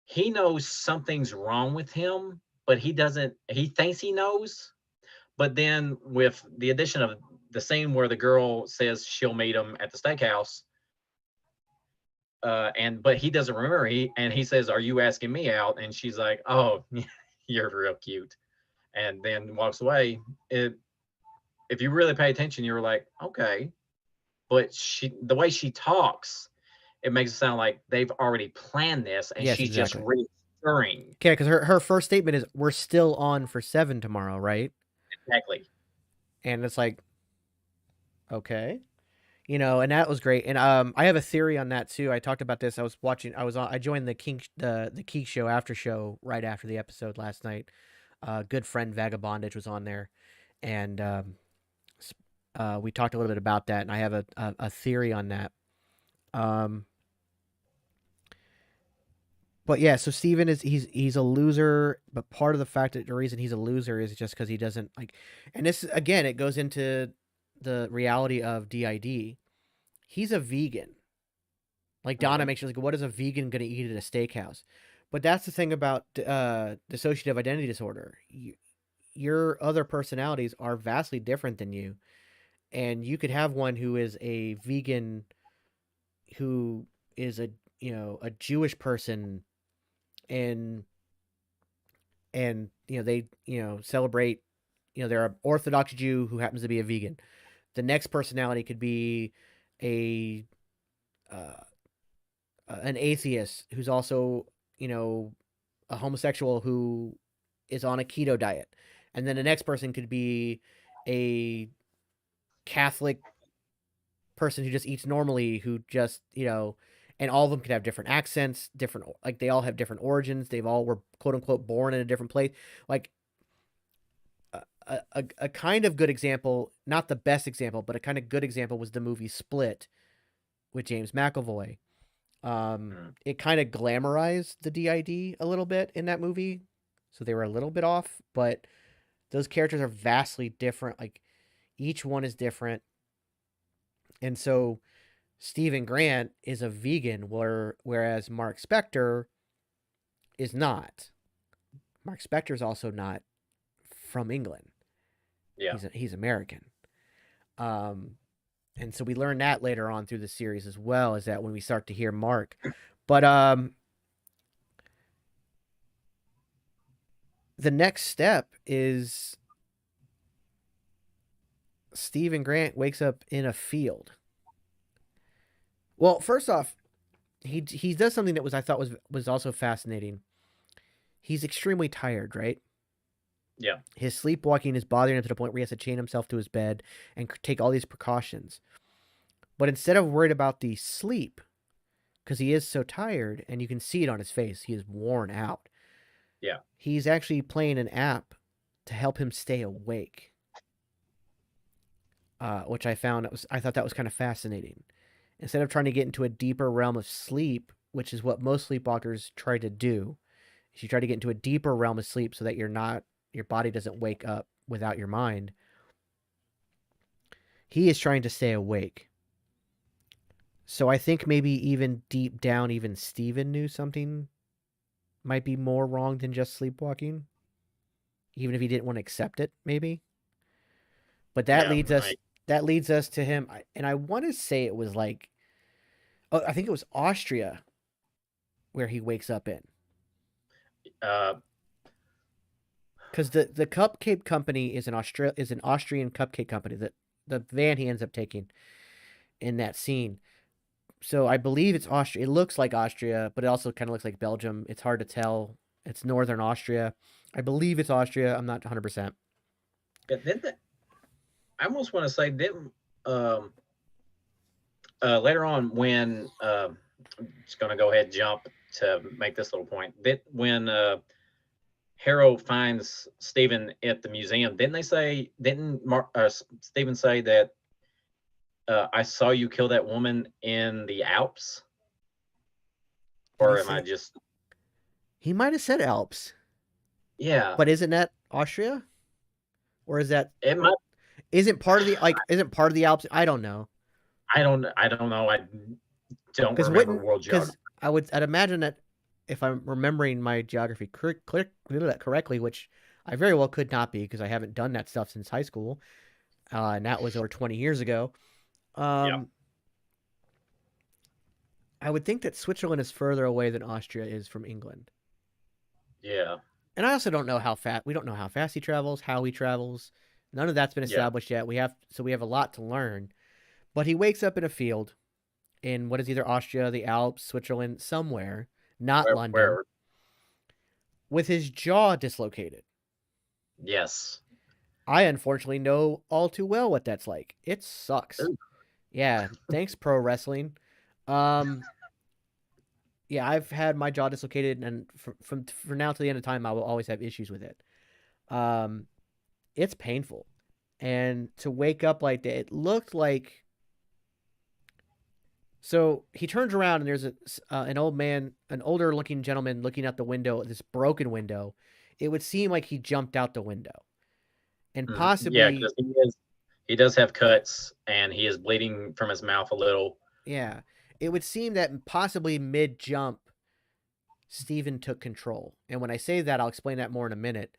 he knows something's wrong with him, but he thinks he knows. But then with the addition of the scene where the girl says she'll meet him at the steakhouse, but he doesn't remember, he says, are you asking me out? And she's like, oh, you're real cute. And then walks away. If you really pay attention, you're like, okay. But the way she talks, it makes it sound like they've already planned this, and Yes, she's just exactly. reassuring. Okay, because her first statement is, "We're still on for 7 tomorrow, right?" Exactly. And it's like, okay, and that was great. And I have a theory on that too. I talked about this. I joined the Geek show after show right after the episode last night. Good friend Vagabondage was on there, and we talked a little bit about that. And I have a theory on that. But yeah, so Steven he's a loser, but part of the reason he's a loser is just because he doesn't like, and this again, it goes into the reality of DID. He's a vegan. Like Donna makes you like, what is a vegan gonna eat at a steakhouse? But that's the thing about dissociative identity disorder. Your other personalities are vastly different than you, and you could have one who is a vegan, who is a Jewish person, and they celebrate, they're an Orthodox Jew who happens to be a vegan. The next personality could be a an atheist who's also a homosexual who is on a keto diet, and then the next person could be a Catholic person who just eats normally, who just and all of them could have different accents, different, like they all have different origins. They've all were quote unquote born in a different place. Like a kind of good example, not the best example, but a kind of good example was the movie Split with James McAvoy. It kind of glamorized the DID a little bit in that movie, so they were a little bit off, but those characters are vastly different. Like each one is different, and so Stephen Grant is a vegan, whereas Mark Spector is not. Mark Spector is also not from England. Yeah. He's American. And so we learn that later on through the series as well, is that when we start to hear Mark. But the next step is Stephen Grant wakes up in a field. Well, first off, he does something that I thought was also fascinating. He's extremely tired, right? Yeah. His sleepwalking is bothering him to the point where he has to chain himself to his bed and take all these precautions. But instead of worried about the sleep, because he is so tired, and you can see it on his face, he is worn out. Yeah. He's actually playing an app to help him stay awake, which I thought that was kind of fascinating. Instead of trying to get into a deeper realm of sleep which is what most sleepwalkers try to do. Is you try to get into a deeper realm of sleep so that your body doesn't wake up without your mind. He is trying to stay awake. So I think maybe even deep down, even Steven knew something might be more wrong than just sleepwalking, even if he didn't want to accept it, maybe. But that Yeah, leads us to him, and I want to say it was like, oh, I think it was Austria where he wakes up in, uh, because the cupcake company is an Austrian cupcake company that the van he ends up taking in that scene. So I believe it's Austria. It looks like Austria, but it also kind of looks like Belgium. It's hard to tell. It's northern Austria. I believe it's Austria. I'm not 100%. then I almost want to say didn't um, later on when I'm just going to go ahead and jump to make this little point that when Harrow finds Stephen at the museum, didn't Stephen say that I saw you kill that woman in the Alps? Or am I just He might have said Alps, yeah? but isn't that Austria? Or is that It might. isn't part of the isn't part of the Alps? I don't know. I don't know. I don't Because remember world geography. I'd imagine that if I'm remembering my geography correctly, which I very well could not be because I haven't done that stuff since high school, and that was over 20 years ago. Yeah. I would think that Switzerland is further away than Austria is from England. Yeah. And I also don't know how fast we don't know how fast he travels, how he travels. None of that's been Yeah. established yet. We have a lot to learn. But he wakes up in a field in what is either Austria, the Alps, Switzerland, somewhere, not London, Where? with his jaw dislocated. Yes. I unfortunately know all too well what that's like. It sucks. Ooh. Yeah, thanks pro wrestling. Yeah, I've had my jaw dislocated, and from now to the end of time, I will always have issues with it. It's painful, and to wake up like that, it looked like. So he turns around and there's an old man, an older looking gentleman looking out the window, this broken window. It would seem like he jumped out the window, and possibly Yeah, because he does have cuts and he is bleeding from his mouth a little. yeah, it would seem that possibly mid jump, Steven took control. And when I say that, I'll explain that more in a minute.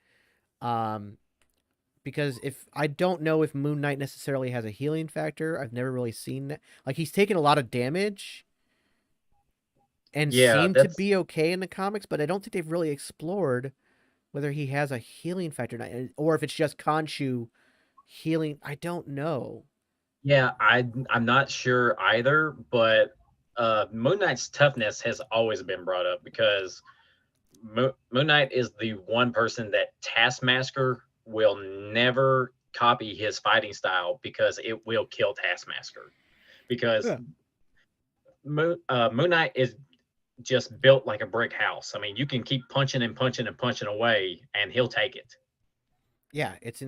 Because if I don't know if Moon Knight necessarily has a healing factor, I've never really seen that. Like he's taken a lot of damage and seemed to be okay in the comics, but I don't think they've really explored whether he has a healing factor or if it's just Khonshu healing. I don't know. Yeah, I'm not sure either, but Moon Knight's toughness has always been brought up because Moon Knight is the one person that Taskmaster will never copy his fighting style because it will kill Taskmaster. Because Moon Knight is just built like a brick house. I mean, you can keep punching and punching and punching away, and he'll take it. Yeah, it's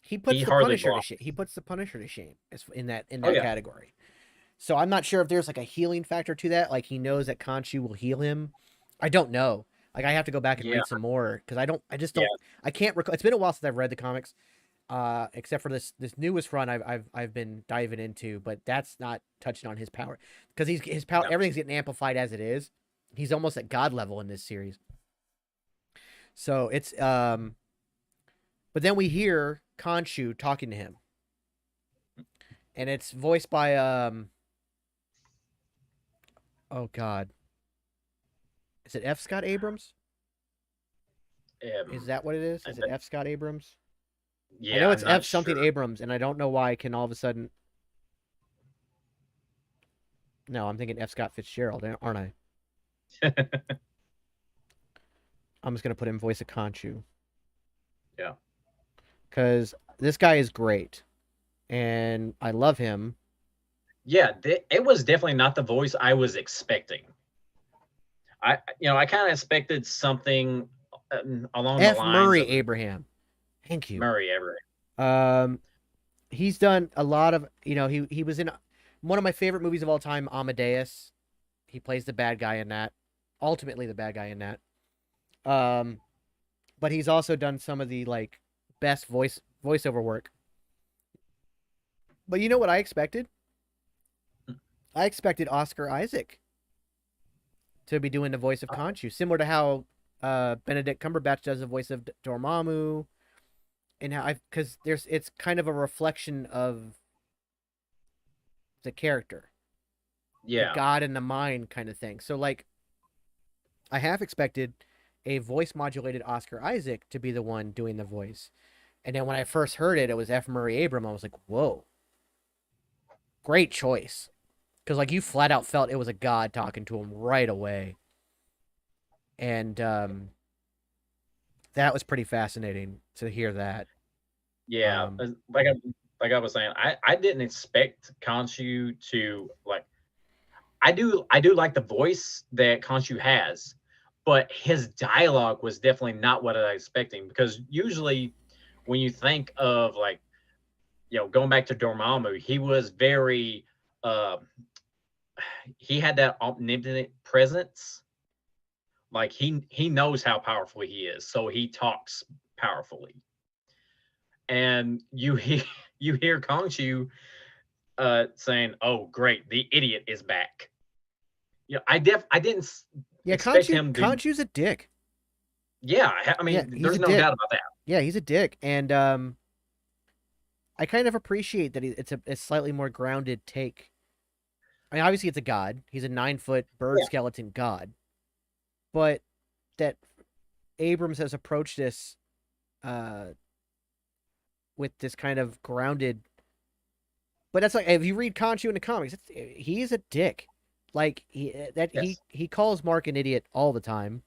he puts the Punisher to shame in that category. So I'm not sure if there's like a healing factor to that. Like he knows that Khonshu will heal him. I don't know. Like I have to go back and read some more because I can't recall. It's been a while since I've read the comics, except for this newest run I've been diving into, but that's not touching on his power because his power everything's getting amplified as it is. He's almost at god level in this series. So it's but then we hear Khonshu talking to him, and it's voiced by oh god. Is it F. Scott Abrams? Is that what it is? Is it F. Scott Abrams? Yeah, I know it's F something Abrams, and I don't know why I can all of a sudden. No, I'm thinking F. Scott Fitzgerald, aren't I? I'm just gonna put in voice of Khonshu. Yeah. Because this guy is great, and I love him. Yeah, it was definitely not the voice I was expecting. I kind of expected something along the lines Murray Abraham. Thank you. Murray Abraham. He's done a lot of, he was in one of my favorite movies of all time, Amadeus. He plays the bad guy in that. Ultimately, the bad guy in that. Um, but he's also done some of the like best voiceover work. But you know what I expected? I expected Oscar Isaac to be doing the voice of Khonshu, similar to how Benedict Cumberbatch does the voice of Dormammu, and how I because there's it's kind of a reflection of the character, the Yeah. god in the mind kind of thing. So like, I half expected a voice modulated Oscar Isaac to be the one doing the voice, and then when I first heard it, it was F. Murray Abraham. I was like, whoa, great choice, because like you flat out felt it was a god talking to him right away, and that was pretty fascinating to hear that. Yeah. Um, Like I was saying, I didn't expect Khonshu to like. I do like the voice that Khonshu has, but his dialogue was definitely not what I was expecting, because usually when you think of like, going back to Dormammu, he was very uh he had that omnipotent presence. Like he knows how powerful he is, so he talks powerfully. And you hear you hear Khonshu saying, "Oh, great, the idiot is back." I didn't yeah, expect him to. Khonshu's a dick. Yeah, I Yeah, mean, he's a there's no dick. doubt about that. Yeah, he's a dick, and I kind of appreciate that it's a slightly more grounded take. I mean, obviously it's a god. He's a 9 foot bird Yeah, skeleton god, but that Abrams has approached this uh, with this kind of grounded. But that's like if you read Khonshu in the comics, he's a dick. Like yes, he calls Mark an idiot all the time,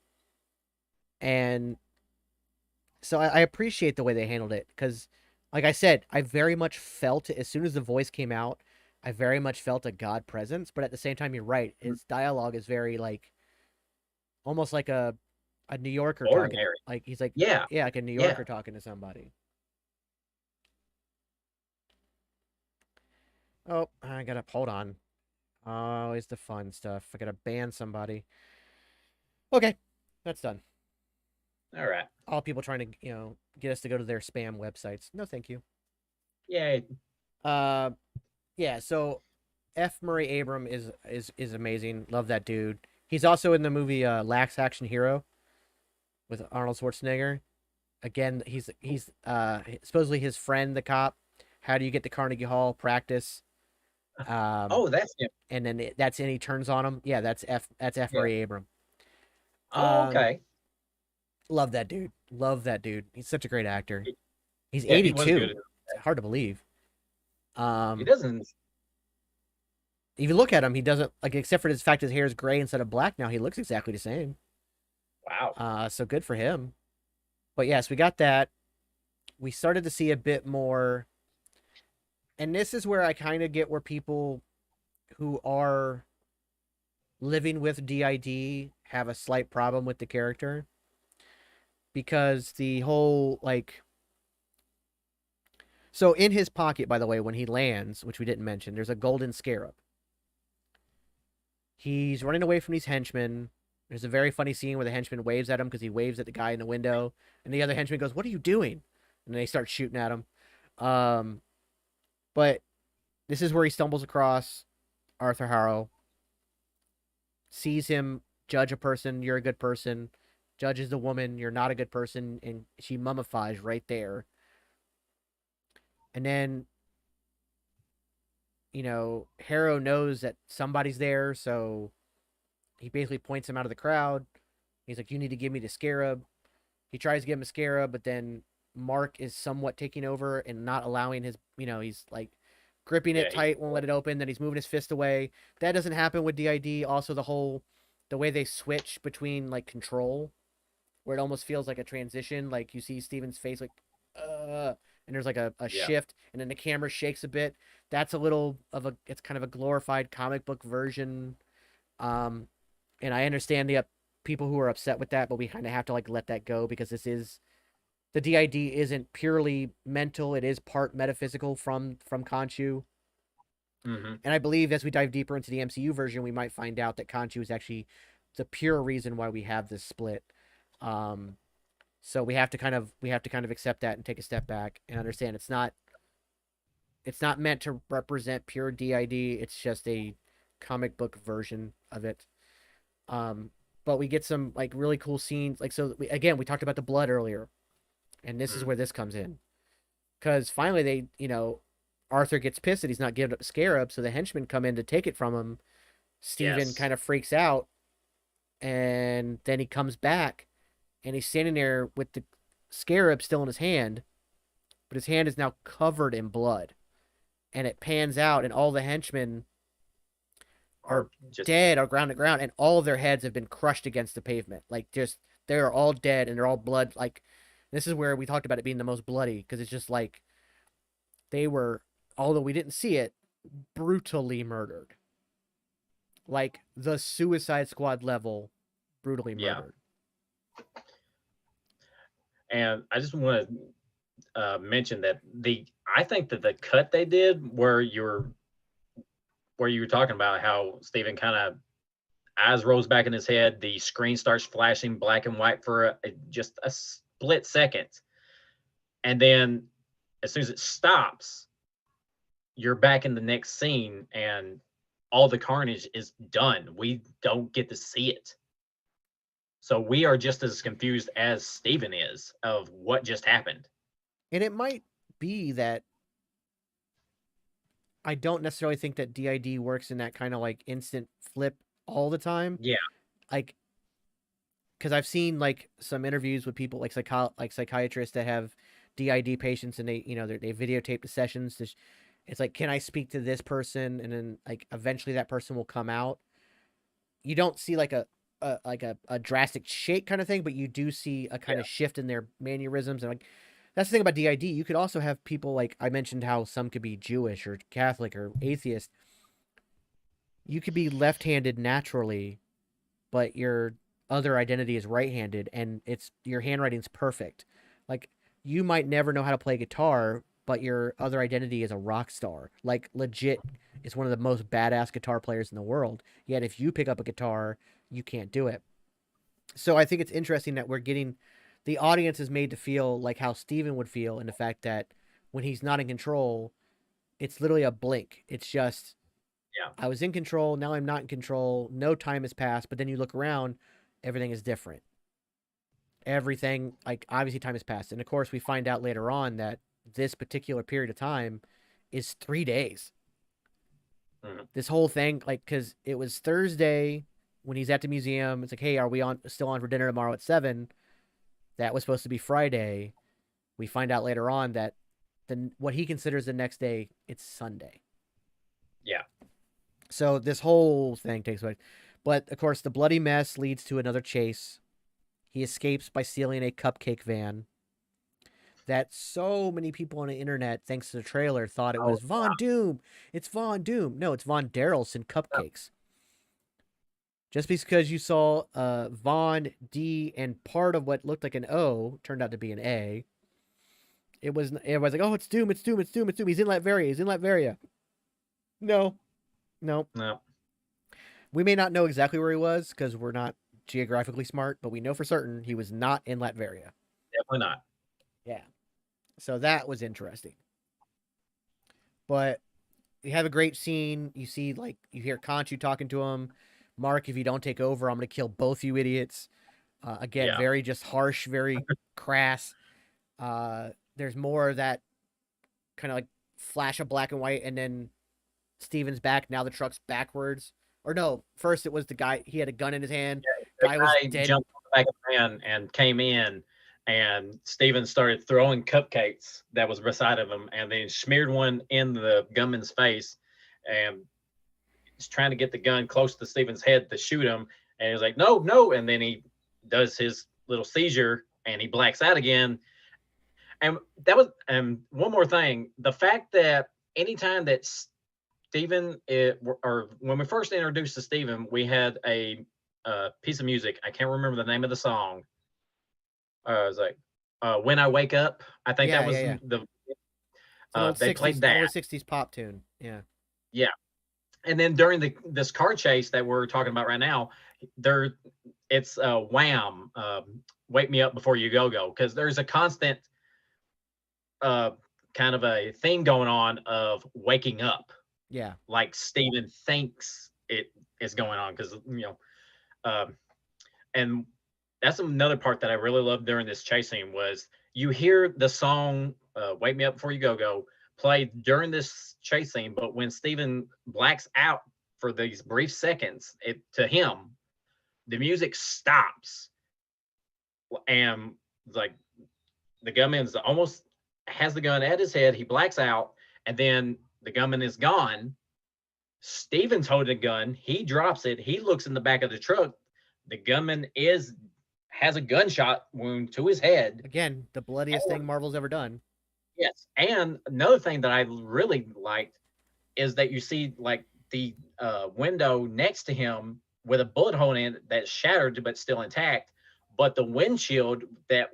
and so I appreciate the way they handled it because, like I said, I very much felt as soon as the voice came out, I very much felt a god presence. But at the same time, you're right. mm, His dialogue is very like almost like a New Yorker talking. ordinary. Like he's like Yeah, yeah, like a New yeah. Yorker talking to somebody. Oh, I gotta hold on. Always the fun stuff. I gotta ban somebody. Okay, that's done. All right. All people trying to get us to go to their spam websites. No, thank you. Yay. Uh, yeah. So F. Murray Abram is amazing. Love that dude. He's also in the movie Lax Action Hero with Arnold Schwarzenegger. Again, he's supposedly his friend, the cop. How do you get to Carnegie Hall? Practice. Um, Oh, that's him. and then that's and he turns on him. Yeah, that's F. Yeah. Murray Abram. Oh, Um, okay. love that dude. Love that dude. He's such a great actor. He's Yeah, he was 82. good. It's hard to believe. He Um, doesn't. if you look at him, he doesn't like except for the fact his hair is gray instead of black now. He looks exactly the same. Wow. So good for him. But yes, we got that. We started to see a bit more, and this is where I kind of get where people who are living with DID have a slight problem with the character because the whole like so in his pocket, by the way, when he lands, which we didn't mention, there's a golden scarab. He's running away from these henchmen. There's a very funny scene where the henchman waves at him because he waves at the guy in the window, and the other henchman goes, "What are you doing?" And they start shooting at him. Um, but this is where he stumbles across Arthur Harrow, sees him judge a person. You're a good person. Judges the woman. You're not a good person, and she mummifies right there. And then Harrow knows that somebody's there, so he basically points him out of the crowd. He's like, "You need to give me the scarab." He tries to give him a scarab, but then Mark is somewhat taking over and not allowing his, he's like gripping it Yeah. tight, won't let it open. Then he's moving his fist away. That doesn't happen with DID. Also, the way they switch between like control, where it almost feels like a transition. Like you see Steven's face, like, and there's like a Yeah. shift, and then the camera shakes a bit. That's a little of it's kind of a glorified comic book version. Um, and I understand the people who are upset with that, but we kind of have to like let that go because the DID isn't purely mental; it is part metaphysical from Khonshu. Hmm. And I believe as we dive deeper into the MCU version, we might find out that Khonshu is actually the pure reason why we have this split. Um, so we have to kind of accept that and take a step back and understand it's not meant to represent pure DID. It's just a comic book version of it. Um, but we get some like really cool scenes. Like so, we talked about the blood earlier, and this is Hmm. where this comes in because finally Arthur gets pissed that he's not giving up the scarab, so the henchmen come in to take it from him. Steven Yes. kind of freaks out, and then he comes back, and he's standing there with the scarab still in his hand, but his hand is now covered in blood. And it pans out, and all the henchmen are Or just dead or ground to ground, and all of their heads have been crushed against the pavement. Like, just, they're all dead, and they're all blood. Like, this is where we talked about it being the most bloody, because it's just like they were, although we didn't see it, brutally murdered. Like, the Suicide Squad level, brutally yeah. murdered. And I just want to mention that I think that the cut they did where you were talking about how Steven kind of eyes rolls back in his head, the screen starts flashing black and white for just a split second, and then as soon as it stops, you're back in the next scene, and all the carnage is done. We don't get to see it. So we are just as confused as Steven is of what just happened. And it might be that I don't necessarily think that DID works in that kind of like instant flip all the time. Yeah. Like, because I've seen like some interviews with people like psychiatrists that have DID patients, and they videotape the sessions. It's like, can I speak to this person? And then like eventually that person will come out. You don't see like a drastic shake kind of thing, but you do see a kind Yeah. of shift in their mannerisms. And like, that's the thing about DID. You could also have people, like I mentioned, how some could be Jewish or Catholic or atheist. You could be left-handed naturally, but your other identity is right-handed, and it's your handwriting's perfect. Like, you might never know how to play guitar, but your other identity is a rock star. Like, legit is one of the most badass guitar players in the world. Yet if you pick up a guitar, you can't do it. So I think it's interesting that we're getting the audience is made to feel like how Steven would feel, in the fact that when he's not in control, it's literally a blink. It's just, Yeah. I was in control, now I'm not in control, no time has passed, but then you look around, everything is different. Everything, like, obviously time has passed. And of course, we find out later on that this particular period of time is 3 days. Mhm. This whole thing, like, because it was Thursday when he's at the museum. It's like, hey, are we still on for dinner tomorrow at 7? That was supposed to be Friday. We find out later on that what he considers the next day, it's Sunday. Yeah. So this whole thing takes place. But of course, the bloody mess leads to another chase. He escapes by stealing a cupcake van that so many people on the internet, thanks to the trailer, thought it Oh, was Von Doom. It's Von Doom. No, it's Von Darrelson cupcakes. Just because you saw Von, D, and part of what looked like an O turned out to be an A. Everybody's like, oh, it's Doom, it's Doom, it's Doom, it's Doom. He's in Latveria. No, no. no. We may not know exactly where he was because we're not geographically smart, but we know for certain he was not in Latveria. Definitely not. Yeah. So that was interesting. But you have a great scene. You see, like, you hear Conchu talking to him. Mark, if you don't take over, I'm going to kill both you idiots. Again, Yeah. very just harsh, very crass. There's more of that kind of like flash of black and white, and then Steven's back. Now the truck's backwards. Or no, first it was the guy. He had a gun in his hand. The Guy was guy dead. jumped on the back of the van and came in, and Steven started throwing cupcakes that was beside of him, and then smeared one in the gunman's face, and he's trying to get the gun close to Steven's head to shoot him, and he was like, no, no, and then he does his little seizure, and he blacks out again. And that was, one more thing, the fact that anytime that Steven, or when we first introduced to Steven, we had a piece of music. I can't remember the name of the song. I was like, "When I Wake Up." I think that was Yeah. the. It's an old They 60s, played that. old 60s pop tune. Yeah. Yeah. And then during this car chase that we're talking about right now, it's Wham, Wake Me Up Before You Go, because there's a constant uh, kind of a thing going on of waking up, Yeah. like Steven thinks it is going on, because um, and that's another part that I really loved during this chase scene was you hear the song "Wake Me Up Before You Go" played during this chase scene, but when Steven blacks out for these brief seconds, to him the music stops, and like the gunman's almost has the gun at his head, he blacks out, and then the gunman is gone. Steven's holding a gun, he drops it, he looks in the back of the truck, the gunman has a gunshot wound to his head. Again, the bloodiest thing Marvel's ever done. Yes, and another thing that I really liked is that you see like the window next to him with a bullet hole in it that's shattered but still intact, but the windshield that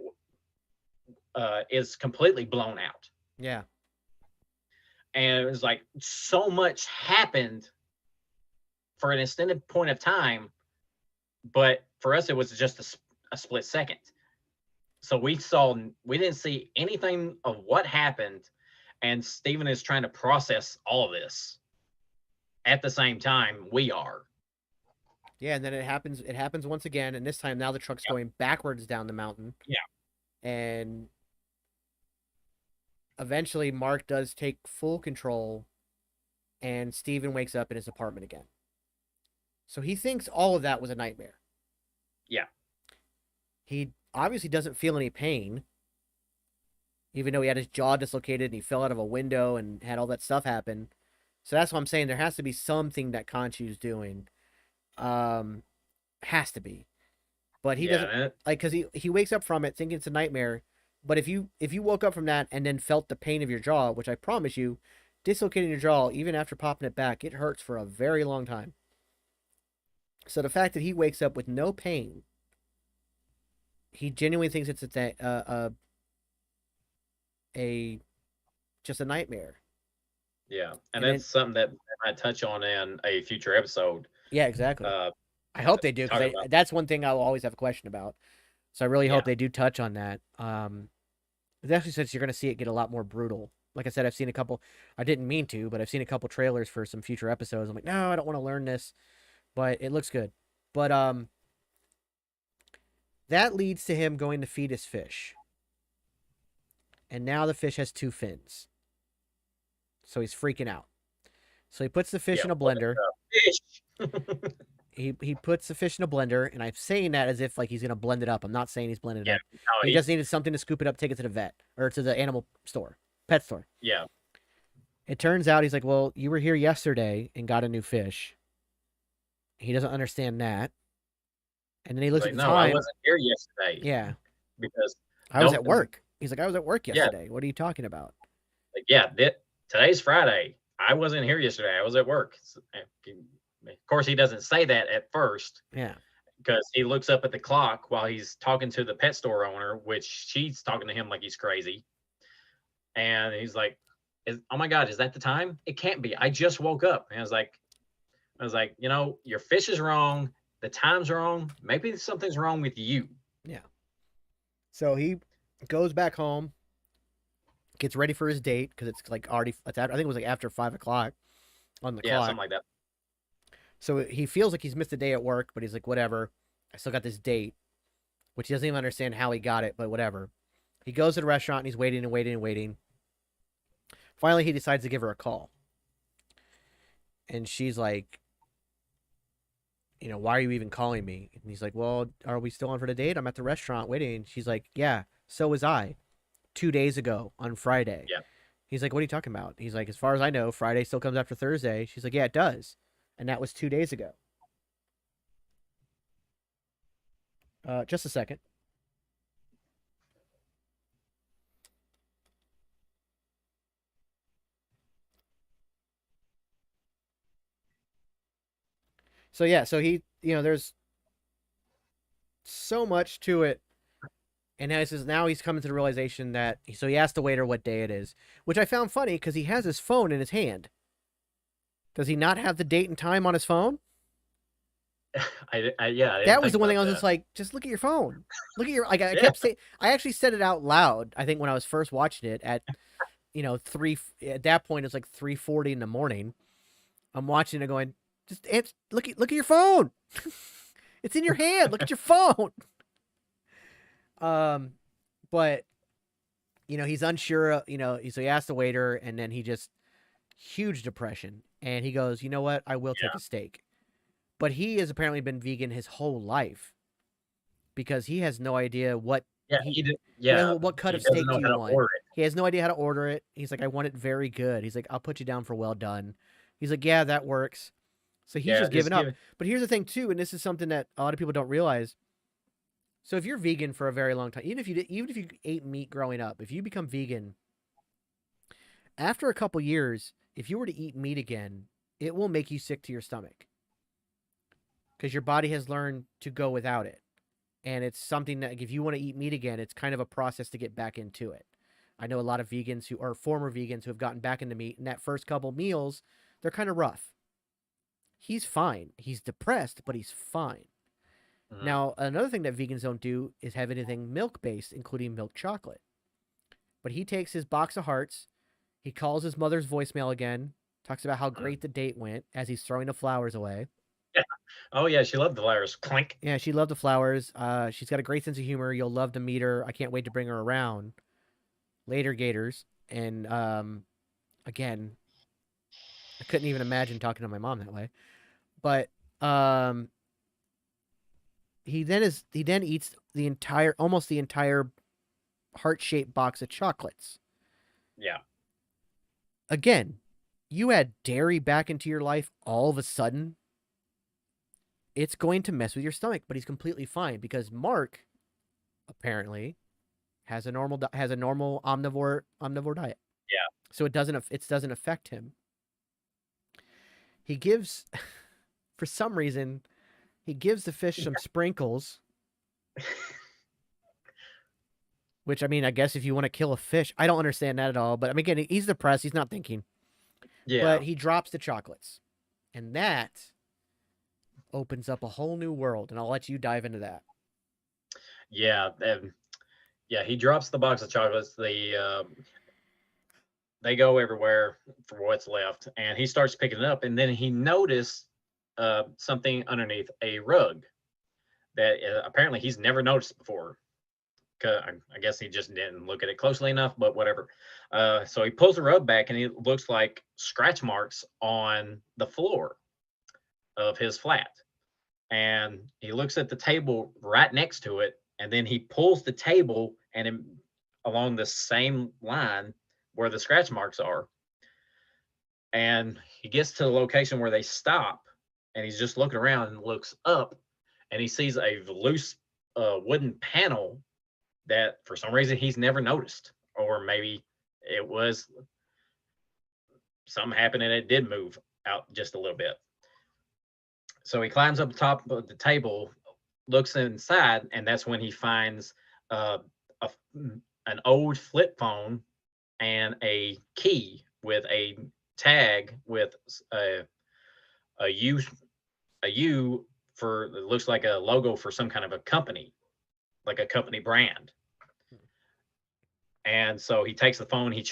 is completely blown out. Yeah. And it was like so much happened for an extended point of time, but for us it was just a split second. So we didn't see anything of what happened, and Steven is trying to process all of this at the same time we are. Yeah, and then it happens once again, and this time now the truck's going backwards down the mountain. Yeah. And eventually Mark does take full control, and Steven wakes up in his apartment again. So he thinks all of that was a nightmare. Yeah. He obviously doesn't feel any pain, even though he had his jaw dislocated and he fell out of a window and had all that stuff happen. So that's what I'm saying. There has to be something that Khonshu's doing. Has to be. But he doesn't, like, because he wakes up from it thinking it's a nightmare. But if you woke up from that and then felt the pain of your jaw, which I promise you, dislocating your jaw, even after popping it back, it hurts for a very long time. So the fact that he wakes up with no pain, he genuinely thinks it's just a nightmare. Yeah, and that's something that I touch on in a future episode. Yeah, exactly. I hope they do, because that's one thing I'll always have a question about. So I really hope they do touch on that. Especially since you're going to see it get a lot more brutal. Like I said, I've seen a couple. I didn't mean to, but I've seen a couple trailers for some future episodes. I'm like, no, I don't want to learn this, but it looks good. But that leads to him going to feed his fish, and now the fish has 2 fins. So he's freaking out. So he puts the fish in a blender. He puts the fish in a blender, and I'm saying that as if like he's gonna blend it up. I'm not saying he's blending it up. No, he just needed something to scoop it up, take it to the vet or to the animal store, pet store. Yeah. It turns out he's like, well, you were here yesterday and got a new fish. He doesn't understand that, and then he looks at the time. I wasn't here yesterday. Yeah, because I was at work. He's like, I was at work yesterday. Yeah. What are you talking about? Like, yeah, today's Friday. I wasn't here yesterday. I was at work. Of course, he doesn't say that at first. Yeah. Because he looks up at the clock while he's talking to the pet store owner, which she's talking to him like he's crazy. And he's like, oh my God, is that the time? It can't be. I just woke up. And I was like, your fish is wrong. The time's wrong. Maybe something's wrong with you. Yeah. So he goes back home, gets ready for his date, because it's like I think it was like after 5 o'clock on the clock. Yeah, something like that. So he feels like he's missed a day at work, but he's like, whatever. I still got this date, which he doesn't even understand how he got it, but whatever. He goes to the restaurant and he's waiting and waiting and waiting. Finally, he decides to give her a call. And she's like, why are you even calling me? And he's like, well, are we still on for the date? I'm at the restaurant waiting. And she's like, yeah, so was I 2 days ago on Friday. Yeah. He's like, what are you talking about? He's like, as far as I know, Friday still comes after Thursday. She's like, yeah, it does. And that was 2 days ago. Just a second. So yeah, so he, there's so much to it. And now he's coming to the realization that, so he asked the waiter what day it is, which I found funny because he has his phone in his hand. Does he not have the date and time on his phone? I yeah, I didn't That was think the one thing about I was that. just like, just look at your phone. Look at your like. I Yeah, kept saying, I actually said it out loud. I think when I was first watching it at, three. At that point, it's like 3:40 in the morning. I'm watching it, going, just look at your phone. It's in your hand. Look at your phone. Um, but he's unsure. So he asked the waiter, and then he just huge depression, and he goes, you know what? I will take a steak. But he has apparently been vegan his whole life because he has no idea what yeah, he he did. well, Yeah, what cut he of doesn't steak know do how you to want? order He has no idea how to order it. He's like, I want it very good. He's like, I'll put you down for well done. He's like, yeah, that works. So it. he's Yeah, just just giving up. give. But here's the thing too, and this is something that a lot of people don't realize. So if you're vegan for a very long time, even if you ate meat growing up, if you become vegan after a couple years, if you were to eat meat again, it will make you sick to your stomach because your body has learned to go without it. And it's something that, like, if you want to eat meat again, it's kind of a process to get back into it. I know a lot of vegans who are former vegans who have gotten back into meat, and that first couple meals, they're kind of rough. He's fine. He's depressed, but he's fine. Mhm. Now, another thing that vegans don't do is have anything milk based, including milk chocolate. But he takes his box of hearts, he calls his mother's voicemail again, talks about how Mhm. great the date went as he's throwing the flowers away. Yeah. Oh yeah, she loved the letters. Clink. Yeah, she loved the flowers. She's got a great sense of humor. You'll love to meet her. I can't wait to bring her around. Later, Gators. And again, I couldn't even imagine talking to my mom that way. But um, he then eats almost the entire heart shaped box of chocolates. Yeah. Again, you add dairy back into your life all of a sudden, it's going to mess with your stomach. But he's completely fine because Mark apparently has a normal omnivore diet, Yeah. so it doesn't affect him. He gives, for some reason, he gives the fish some sprinkles. Which, I mean, I guess if you want to kill a fish, I don't understand that at all. But I mean, again, he's depressed. He's not thinking. Yeah. But he drops the chocolates, and that opens up a whole new world. And I'll let you dive into that. Yeah. Yeah. He drops the box of chocolates. They go everywhere for what's left, and he starts picking it up, and then he noticed something underneath a rug that apparently he's never noticed before. I guess he just didn't look at it closely enough, but whatever. So he pulls the rug back, and it looks like scratch marks on the floor of his flat. And he looks at the table right next to it, and then he pulls the table along the same line where the scratch marks are, and he gets to the location where they stop, and he's just looking around and looks up, and he sees a loose wooden panel that for some reason he's never noticed, or maybe it was something happened and it did move out just a little bit. So he climbs up the top of the table, looks inside, and that's when he finds uh, a, an old flip phone and a key with a tag with a U a U for it looks like a logo for some kind of a company, like a company brand. And so he takes the phone, he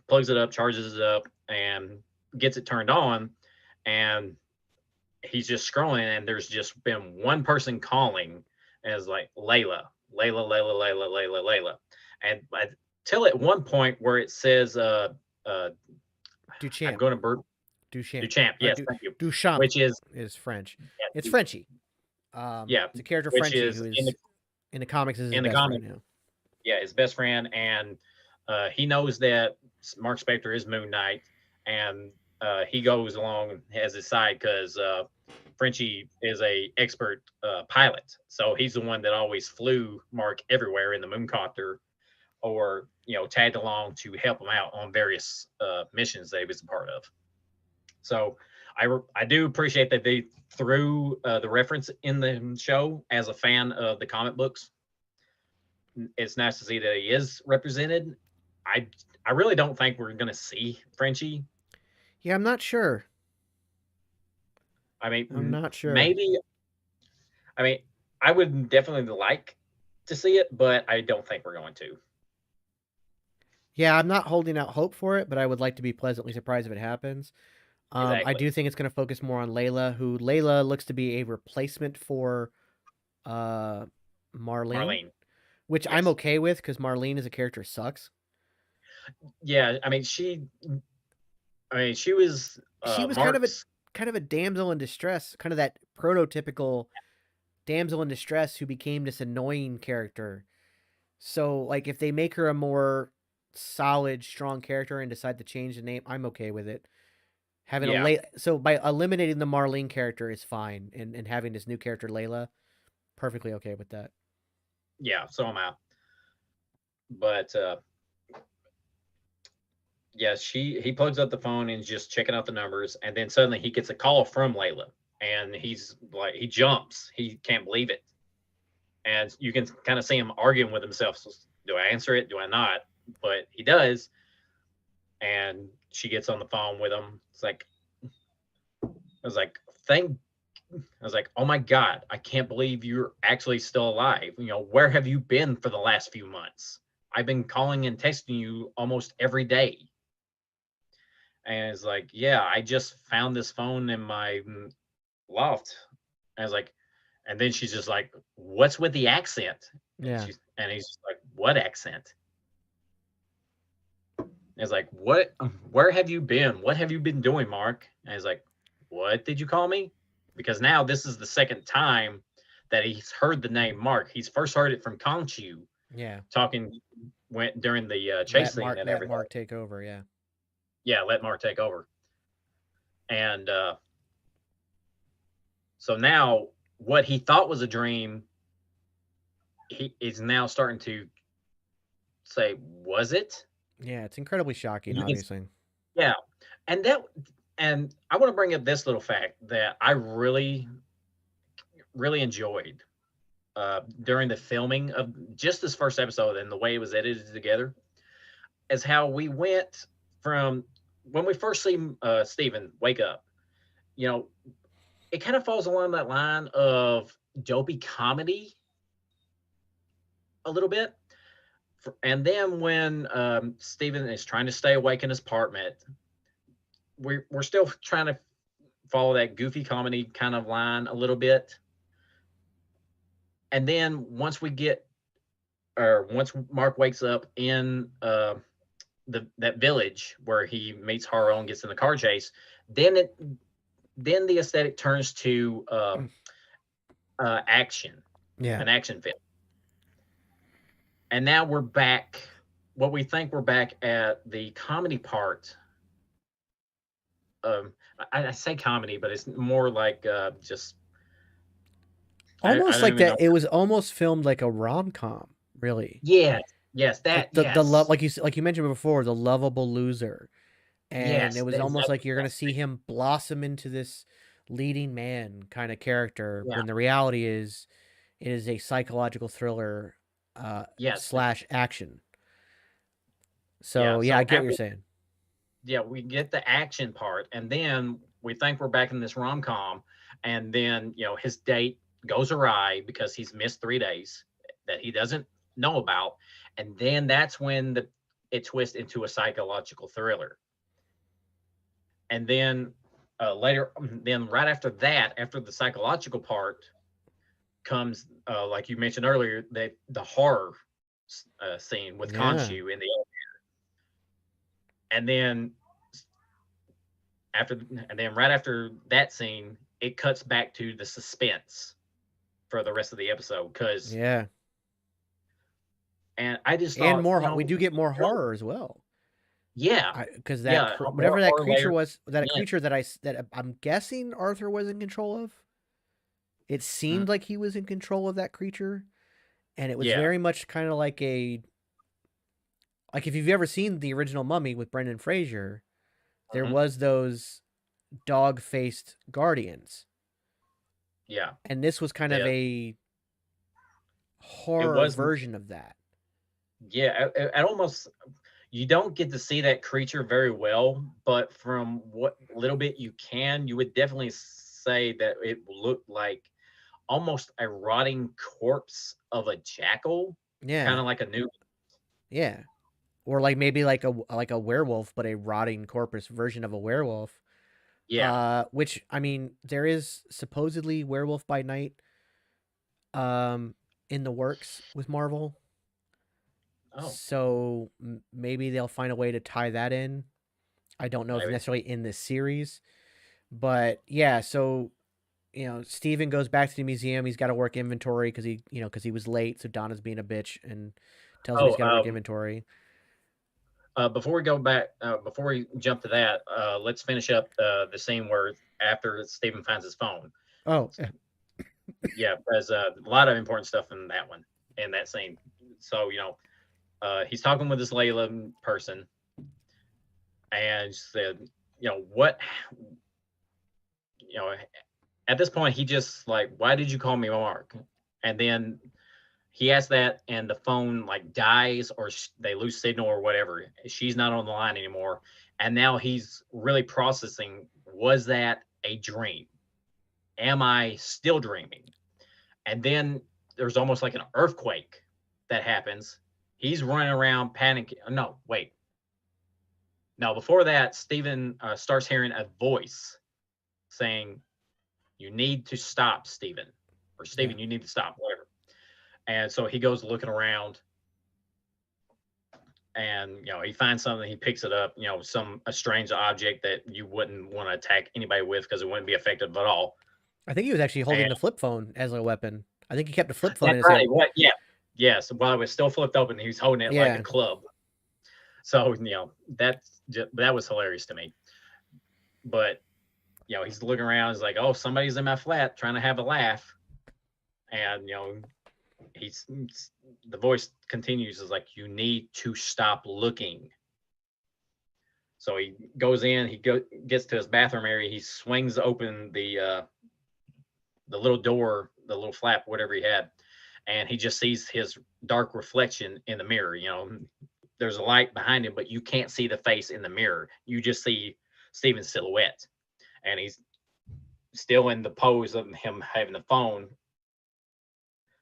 plugs it up, charges it up, and gets it turned on. And he's just scrolling, and there's just been one person calling as like Layla, Layla, Layla, Layla, Layla, Layla. And till at one point where it says, I'm Duchamp. going to burp, Duchamp. Duchamp. Or Yes, thank you. Duchamp Which is, is French. It's yeah, Frenchie. yeah, It's a character which Frenchie is who is in the comics is his in the best friend comic, now. yeah, his best friend, and he knows that Mark Spector is Moon Knight, and he goes along as his side because Frenchie is a expert pilot, so he's the one that always flew Mark everywhere in the Mooncopter, or tagged along to help him out on various missions that he was a part of. So I do appreciate that they threw the reference in the show. As a fan of the comic books, it's nice to see that he is represented. I I really don't think we're gonna see Frenchie. Yeah, I'm not sure. I mean, I'm not sure. maybe. I mean, I would definitely like to see it, but I don't think we're going to. Yeah, I'm not holding out hope for it, but I would like to be pleasantly surprised if it happens. I Exactly. do think it's going to focus more on Layla, who Layla looks to be a replacement for uh, Marlene, Marlene. which I'm Yes. okay with because Marlene as a character sucks. Yeah. I mean, she was She was Mark's. kind of a damsel in distress, kind of that prototypical damsel in distress who became this annoying character. So, like, if they make her a more solid, strong character and decide to change the name, I'm okay with it. Having a Yeah. so by eliminating the Marlene character is fine, and having this new character Layla, perfectly okay with that. Yeah. So am I. But yeah, he plugs up the phone and is just checking out the numbers, and then suddenly he gets a call from Layla, and he's like, he jumps. He can't believe it, and you can kind of see him arguing with himself. So, do I answer it? Do I not? But he does, and she gets on the phone with him. It's like, I was like, thank. I was like, oh my god, I can't believe you're actually still alive. Where have you been for the last few months? I've been calling and texting you almost every day. And it's like, yeah, I just found this phone in my loft. And I was like, and then she's just like, what's with the accent? And Yeah, he's just like, what accent? And it's like, what? Where have you been? What have you been doing, Mark? And he's like, what did you call me? Because now this is the second time that he's heard the name Mark. He's first heard it from Conchu yeah. talking went during the chase scene and Let everything. Mark take over. Yeah, Yeah, let Mark take over. And so now what he thought was a dream, he is now starting to say, was it? yeah. It's incredibly shocking, You can, obviously. yeah. And that, and I want to bring up this little fact that I really, really enjoyed during the filming of just this first episode and the way it was edited together, is how we went from when we first see Steven wake up, you know, it kind of falls along that line of dopey comedy a little bit. And then when Steven is trying to stay awake in his apartment, we're still trying to follow that goofy comedy kind of line a little bit. And then once Mark wakes up in that village where he meets Haro and gets in the car chase, then the aesthetic turns to action, Yeah, an action film. And now we're back. What we think we're back at the comedy part. I say comedy, but it's more like just. I almost don't like even that. know. It was almost filmed like a rom com, really. Yes, yes, Like that the love, yes, like you mentioned before, the lovable loser, and it yes, was that, almost exactly. like you're gonna see him blossom into this leading man kind of character. Yeah, When the reality is, it is a psychological thriller yes, slash action. yeah. So yeah, I So get what you're after, saying. yeah, we get the action part, and then we think we're back in this rom com, and then his date goes awry because he's missed 3 days that he doesn't know about, and then that's when it twists into a psychological thriller, and then later, then right after that, after the psychological part comes, like you mentioned earlier, that the horror scene with Yeah, Khonshu in the, and then after and then right after that scene, it cuts back to the suspense for the rest of the episode. Because yeah, and I just and thought, more. We do get more really, horror as well. yeah, Because yeah, more whatever that horror creature layers. was, that a Yeah, creature that I'm guessing Arthur was in control of. It mm, seemed like he was in control of that creature, and it was yeah, very much kind of like if you've ever seen the original Mummy with Brendan Fraser, there hmm, was those dog-faced guardians, yeah. and this was kind of The, a it horror was, version of that. yeah. I almost, you don't get to see that creature very well, but from what little bit you can, you would definitely say say that it looked like almost a rotting corpse of a jackal, kind Yeah, of like a new. yeah. Or like maybe like a werewolf, but a rotting corpus version of a werewolf. Yeah. Which I mean, there is supposedly Werewolf by Night um in the works with Marvel. Oh, So maybe they'll find a way to tie that in. I don't know if maybe. necessarily in this series, but yeah. So Steven goes back to the museum. He's got to work inventory because because he was late. So Donna's being a bitch and tells him he's Oh, got to work inventory. before we go back, before we jump to that, let's finish up the scene where after Stephen finds his phone. Oh, yeah. Yeah, there's a lot of important stuff in that one, in that scene. So, he's talking with this Layla person and said, what, you know, at this point, he just like, why did you call me Mark? And then he asks that, and the phone like dies or they lose signal or whatever. She's not on the line anymore. And now he's really processing, was that a dream? Am I still dreaming? And then there's almost like an earthquake that happens. He's running around panicking. No, wait. No, before that, Stephen starts hearing a voice saying, "You need to stop, Stephen," or Yeah. "Stephen, you need to stop," whatever. And so he goes looking around, and he finds something. He picks it up. A strange object that you wouldn't want to attack anybody with because it wouldn't be effective at all. I think he was actually holding And the flip phone as a weapon. I think he kept a flip phone in that's his right. hand. What? Yeah. Yes. While it was still flipped open, he was holding it like a Yeah. club. So that was hilarious to me. But he's looking around. He's like, "Oh, somebody's in my flat trying to have a laugh," and he's the voice continues is like, "You need to stop looking." So he goes in. Gets to his bathroom area. He swings open the little door, the little flap, whatever he had, and he just sees his dark reflection in the mirror. There's a light behind him, but you can't see the face in the mirror. You just see Steven's silhouette, and he's still in the pose of him having the phone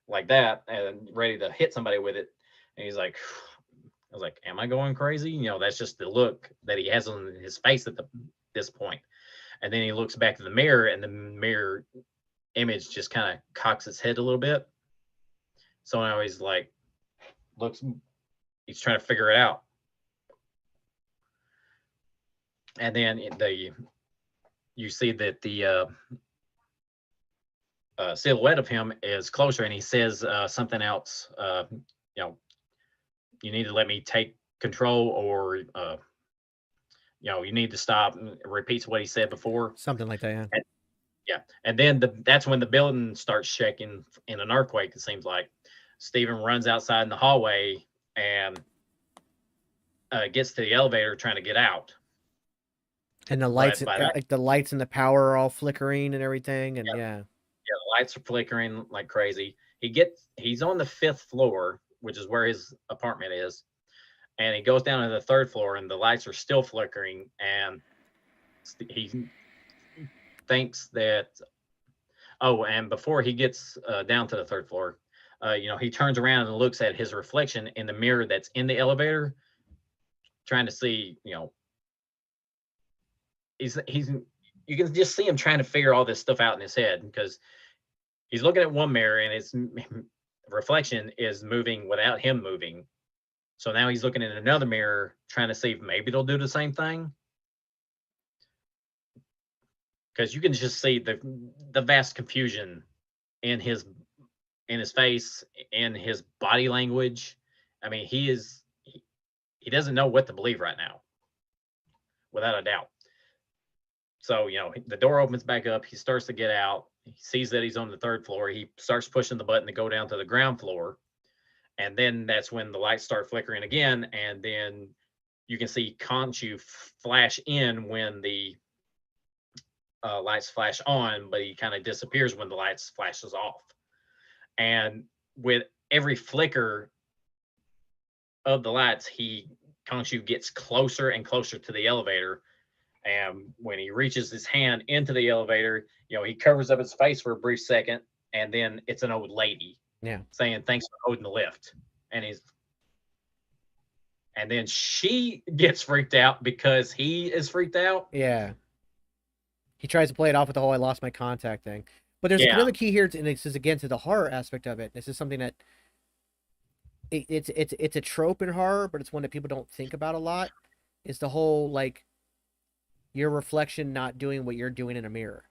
like that and ready to hit somebody with it. And he's like, I was like, am I going crazy? That's just the look that he has on his face at this point. And then he looks back to the mirror, and the mirror image just kind of cocks its head a little bit. So now he's like, he's trying to figure it out. And then you see that the silhouette of him is closer, and he says something else. You need to let me take control, or you need to stop. Repeats what he said before. Something like that, yeah. Yeah, and then that's when the building starts shaking in an earthquake. It seems like Stephen runs outside in the hallway and gets to the elevator trying to get out. And the lights, But by that, like the lights and the power are all flickering and everything, and yeah, yeah. the lights are flickering like crazy. He's on the 5th floor, which is where his apartment is, and he goes down to the 3rd floor, and the lights are still flickering, and he thinks that. Oh, and before he gets down to the 3rd floor, he turns around and looks at his reflection in the mirror that's in the elevator, trying to see, he's you can just see him trying to figure all this stuff out in his head, because he's looking at one mirror and his reflection is moving without him moving. So now he's looking at another mirror trying to see if maybe it'll do the same thing. Because you can just see the vast confusion in his face, in his body language. I mean, he doesn't know what to believe right now, without a doubt. So, the door opens back up. He starts to get out. He sees that he's on the 3rd floor. He starts pushing the button to go down to the ground floor. And then that's when the lights start flickering again. And then you can see Conchu flash in when the lights flash on, but he kind of disappears when the lights flashes off. And with every flicker of the lights, Conchu gets closer and closer to the elevator. And when he reaches his hand into the elevator, he covers up his face for a brief second, and then it's an old lady Yeah. saying, "Thanks for holding the lift." And then she gets freaked out because he is freaked out. Yeah. He tries to play it off with the whole "I lost my contact" thing. But there's Yeah, another key here, and this is again to the horror aspect of it. This is something that it's a trope in horror, but it's one that people don't think about a lot. Is the whole like your reflection not doing what you're doing in a mirror.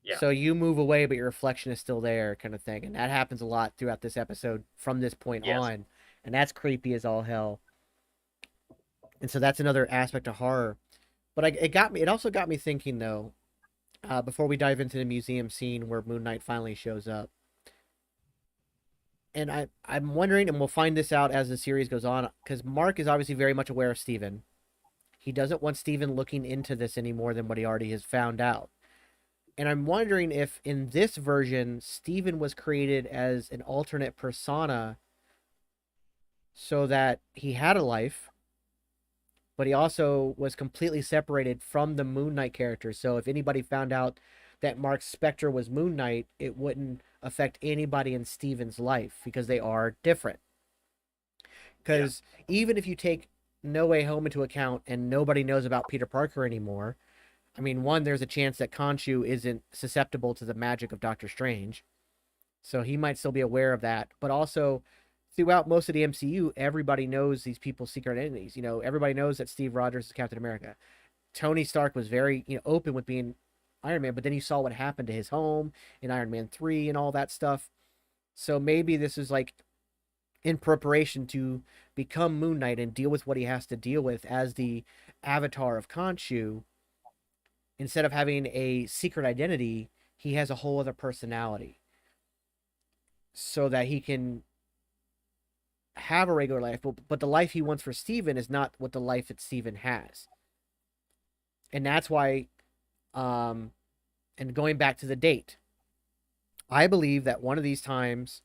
yeah, So you move away, but your reflection is still there, kind of thing. And that happens a lot throughout this episode from this point yes, on. And that's creepy as all hell. And so that's another aspect of horror. But it also got me thinking, though, before we dive into the museum scene where Moon Knight finally shows up. And I'm wondering, and we'll find this out as the series goes on, because Mark is obviously very much aware of Steven. He doesn't want Steven looking into this any more than what he already has found out. And I'm wondering if in this version, Steven was created as an alternate persona so that he had a life, but he also was completely separated from the Moon Knight character. So if anybody found out that Mark Spector was Moon Knight, it wouldn't affect anybody in Steven's life because they are different. yeah, Because even if you take No Way Home into account and nobody knows about Peter Parker anymore, I mean, one, there's a chance that Khonshu isn't susceptible to the magic of Doctor Strange. So he might still be aware of that. But also, throughout most of the MCU, everybody knows these people's secret identities. Everybody knows that Steve Rogers is Captain America. Tony Stark was very, open with being Iron Man, but then you saw what happened to his home in Iron Man 3 and all that stuff. So maybe this is like in preparation to become Moon Knight and deal with what he has to deal with as the avatar of Khonshu. Instead of having a secret identity, he has a whole other personality so that he can have a regular life. But the life he wants for Steven is not what the life that Steven has. And that's why, and going back to the date, I believe that one of these times,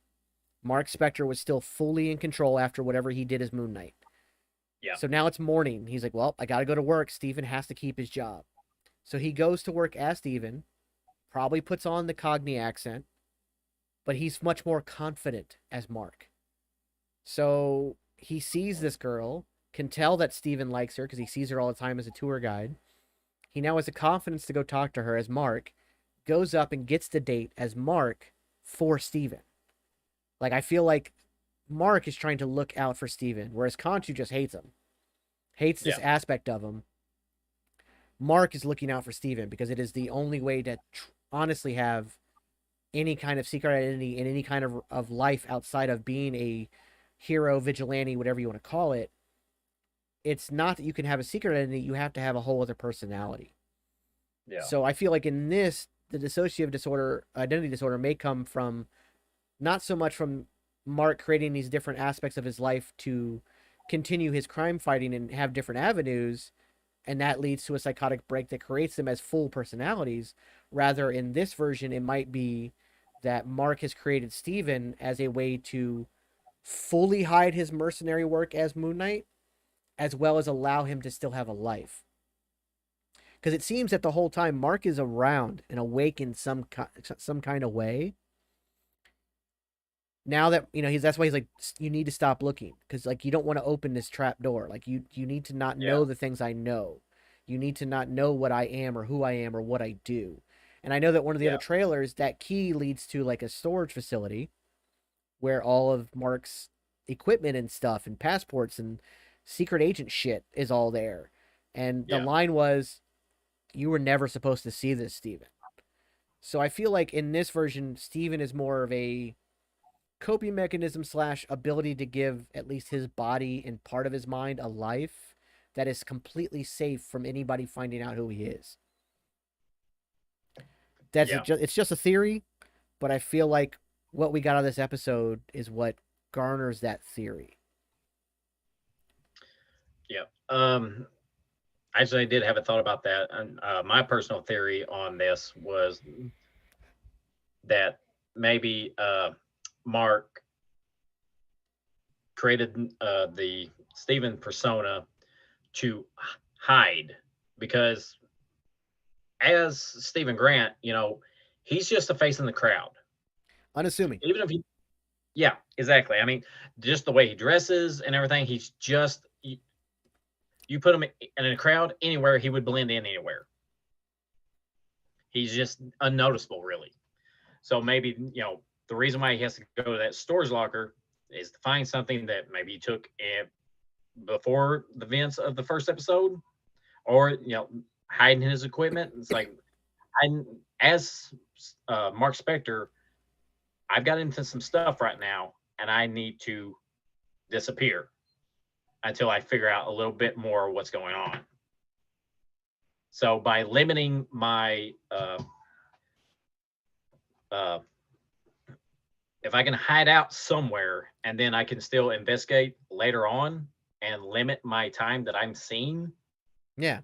Mark Spector was still fully in control after whatever he did as Moon Knight. yeah, So now it's morning. He's like, well, I got to go to work. Steven has to keep his job. So he goes to work as Steven, probably puts on the Cockney accent, but he's much more confident as Mark. So he sees this girl, can tell that Steven likes her because he sees her all the time as a tour guide. He now has the confidence to go talk to her as Mark, goes up and gets the date as Mark for Steven. Like, I feel like Mark is trying to look out for Steven, whereas Khonshu just hates him, hates this yeah, aspect of him. Mark is looking out for Steven because it is the only way to honestly have any kind of secret identity in any kind of life outside of being a hero, vigilante, whatever you want to call it. It's not that you can have a secret identity, you have to have a whole other personality. yeah, So I feel like in this, the dissociative disorder, identity disorder may come from not so much from Mark creating these different aspects of his life to continue his crime fighting and have different avenues, and that leads to a psychotic break that creates them as full personalities. Rather, in this version, it might be that Mark has created Steven as a way to fully hide his mercenary work as Moon Knight, as well as allow him to still have a life. Because it seems that the whole time Mark is around and awake in some kind of way. Now that that's why he's like, you need to stop looking because like you don't want to open this trap door. Like you need to not yeah, know the things I know. You need to not know what I am or who I am or what I do. And I know that one of the yeah, other trailers, that key leads to like a storage facility where all of Mark's equipment and stuff and passports and secret agent shit is all there. And the yeah, line was, "You were never supposed to see this, Steven." So I feel like in this version, Steven is more of a coping mechanism slash ability to give at least his body and part of his mind a life that is completely safe from anybody finding out who he is. yeah, It's just a theory, but I feel like what we got out of this episode is what garners that theory. yeah. Actually, I did have a thought about that, and my personal theory on this was that maybe Mark created the Steven persona to hide because as Stephen Grant, he's just a face in the crowd. Unassuming. Even if he, yeah, exactly. I mean, just the way he dresses and everything, he's just you put him in a crowd anywhere, he would blend in anywhere. He's just unnoticeable, really. So maybe the reason why he has to go to that storage locker is to find something that maybe he took before the events of the first episode, or hiding his equipment. It's like, as Mark Spector, I've got into some stuff right now, and I need to disappear until I figure out a little bit more what's going on. So by limiting my if I can hide out somewhere and then I can still investigate later on and limit my time that I'm seen. Yeah.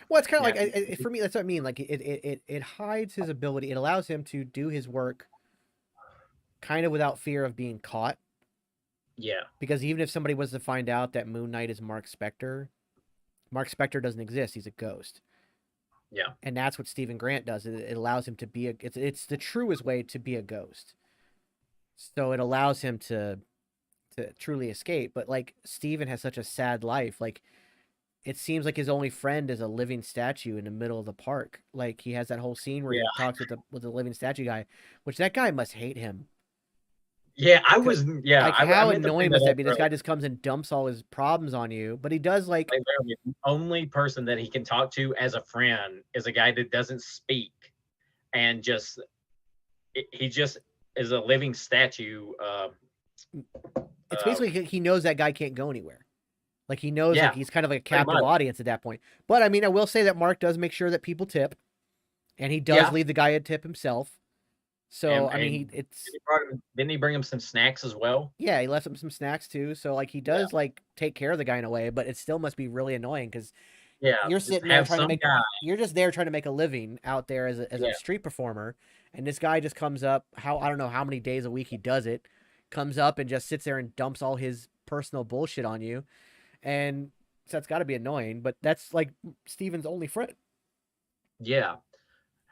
Well, it's kind of like, for me, that's what I mean. Like, it hides his ability. It allows him to do his work kind of without fear of being caught. Yeah. Because even if somebody was to find out that Moon Knight is Mark Spector doesn't exist. He's a ghost. Yeah. And that's what Stephen Grant does. It allows him to be it's the truest way to be a ghost. So it allows him to truly escape. But like, Stephen has such a sad life. Like, it seems like his only friend is a living statue in the middle of the park. Like, he has that whole scene where he talks with the living statue guy, which that guy must hate him. Yeah, I was. Yeah, like, how annoying must that be? This guy just comes and dumps all his problems on you, but he does like. The only person that he can talk to as a friend is a guy that doesn't speak, and he just is a living statue. It's basically he knows that guy can't go anywhere. Like, he knows, like, he's kind of like a captive audience at that point. But I mean, I will say that Mark does make sure that people tip, and he does leave the guy a tip himself. So I mean, didn't he bring him some snacks as well? Yeah, he left him some snacks too. So like, he does like take care of the guy in a way, but it still must be really annoying because you're sitting there trying to make you're just there trying to make a living out there as a street performer, and this guy just comes up. I don't know how many days a week he does it, comes up and just sits there and dumps all his personal bullshit on you, and so that's got to be annoying. But that's like Steven's only friend. Yeah.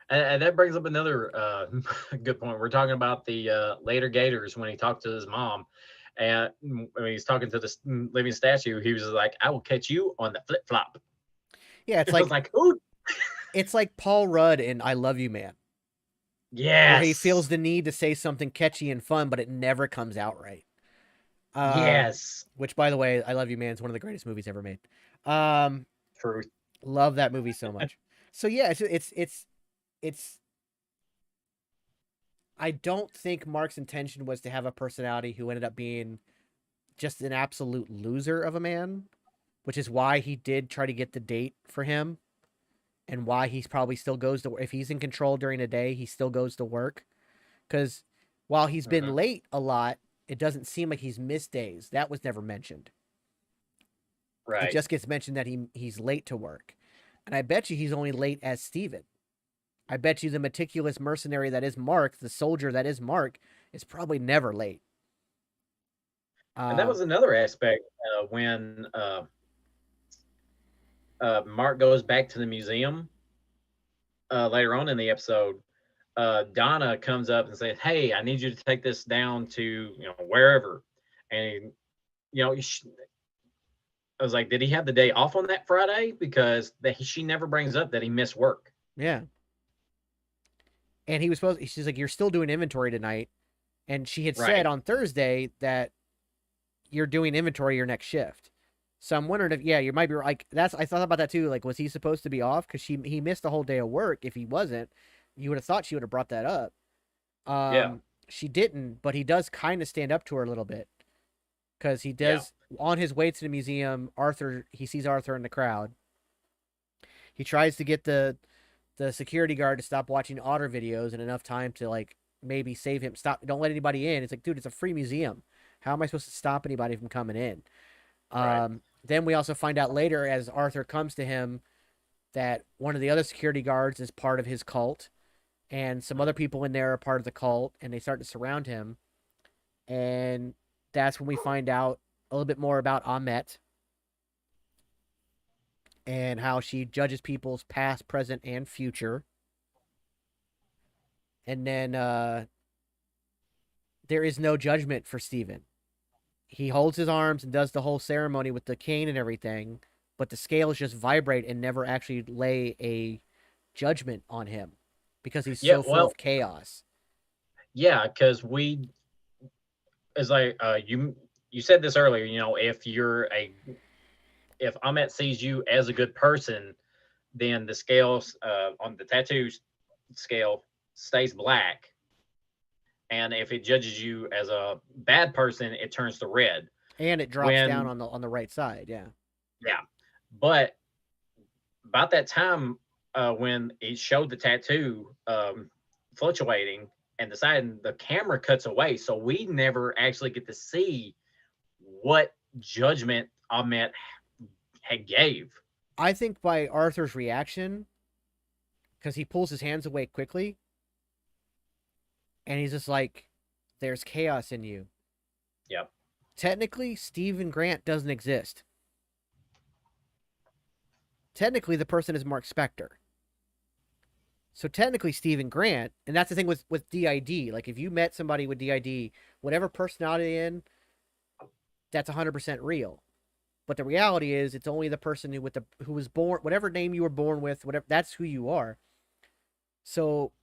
And that brings up another good point. We're talking about the later Gators when he talked to his mom. And when he's talking to the living statue, he was like, I will catch you on the flip-flop. Yeah, it's like ooh. It's like Paul Rudd in I Love You, Man. Yes. Where he feels the need to say something catchy and fun, but it never comes out right. Yes. Which, by the way, I Love You, Man is one of the greatest movies ever made. Truth. Love that movie so much. So yeah, it's I don't think Mark's intention was to have a personality who ended up being just an absolute loser of a man, which is why he did try to get the date for him, and why he's probably still goes to, if he's in control during the day, he still goes to work. Because while he's been late a lot, it doesn't seem like he's missed days. That was never mentioned. Right. It just gets mentioned that he's late to work. And I bet you he's only late as Steven. I bet you the meticulous mercenary that is Mark, the soldier that is Mark, is probably never late. And that was another aspect when Mark goes back to the museum later on in the episode. Donna comes up and says, hey, I need you to take this down to wherever. And I was like, did he have the day off on that Friday? Because she never brings up that he missed work. Yeah. And she's like, you're still doing inventory tonight. And she had said on Thursday that you're doing inventory your next shift. So I'm wondering if, you might be like, I thought about that too. Like, was he supposed to be off? Because he missed the whole day of work. If he wasn't, you would have thought she would have brought that up. She didn't, but he does kind of stand up to her a little bit. Because he does, on his way to the museum, he sees Arthur in the crowd. He tries to get the security guard to stop watching otter videos in enough time to like maybe save him. Don't let anybody in. It's like, dude, it's a free museum. How am I supposed to stop anybody from coming in? Then we also find out later, as Arthur comes to him, that one of the other security guards is part of his cult, and some other people in there are part of the cult, and they start to surround him. And that's when we find out a little bit more about Ahmet. and how she judges people's past, present, and future. And then there is no judgment for Steven. He holds his arms and does the whole ceremony with the cane and everything, but the scales just vibrate and never actually lay a judgment on him because he's Yeah, so full well, of chaos. yeah, because we, as you said this earlier, if Ahmet sees you as a good person, then the scales on the tattoo scale stays black, and if it judges you as a bad person, it turns to red. And it drops down When on the right side, yeah. Yeah, but about that time when he showed the tattoo fluctuating and deciding, the camera cuts away, so we never actually get to see what judgment Ahmet had gave. I think by Arthur's reaction, because he pulls his hands away quickly, and he's just like, "There's chaos in you." Yep. Technically, Stephen Grant doesn't exist. Technically, the person is Mark Spector. So technically, Stephen Grant, and that's the thing with DID. Like, if you met somebody with DID, whatever personality in, that's 100% real. But the reality is, it's only the person who was born, whatever name you were born with, whatever, that's who you are. So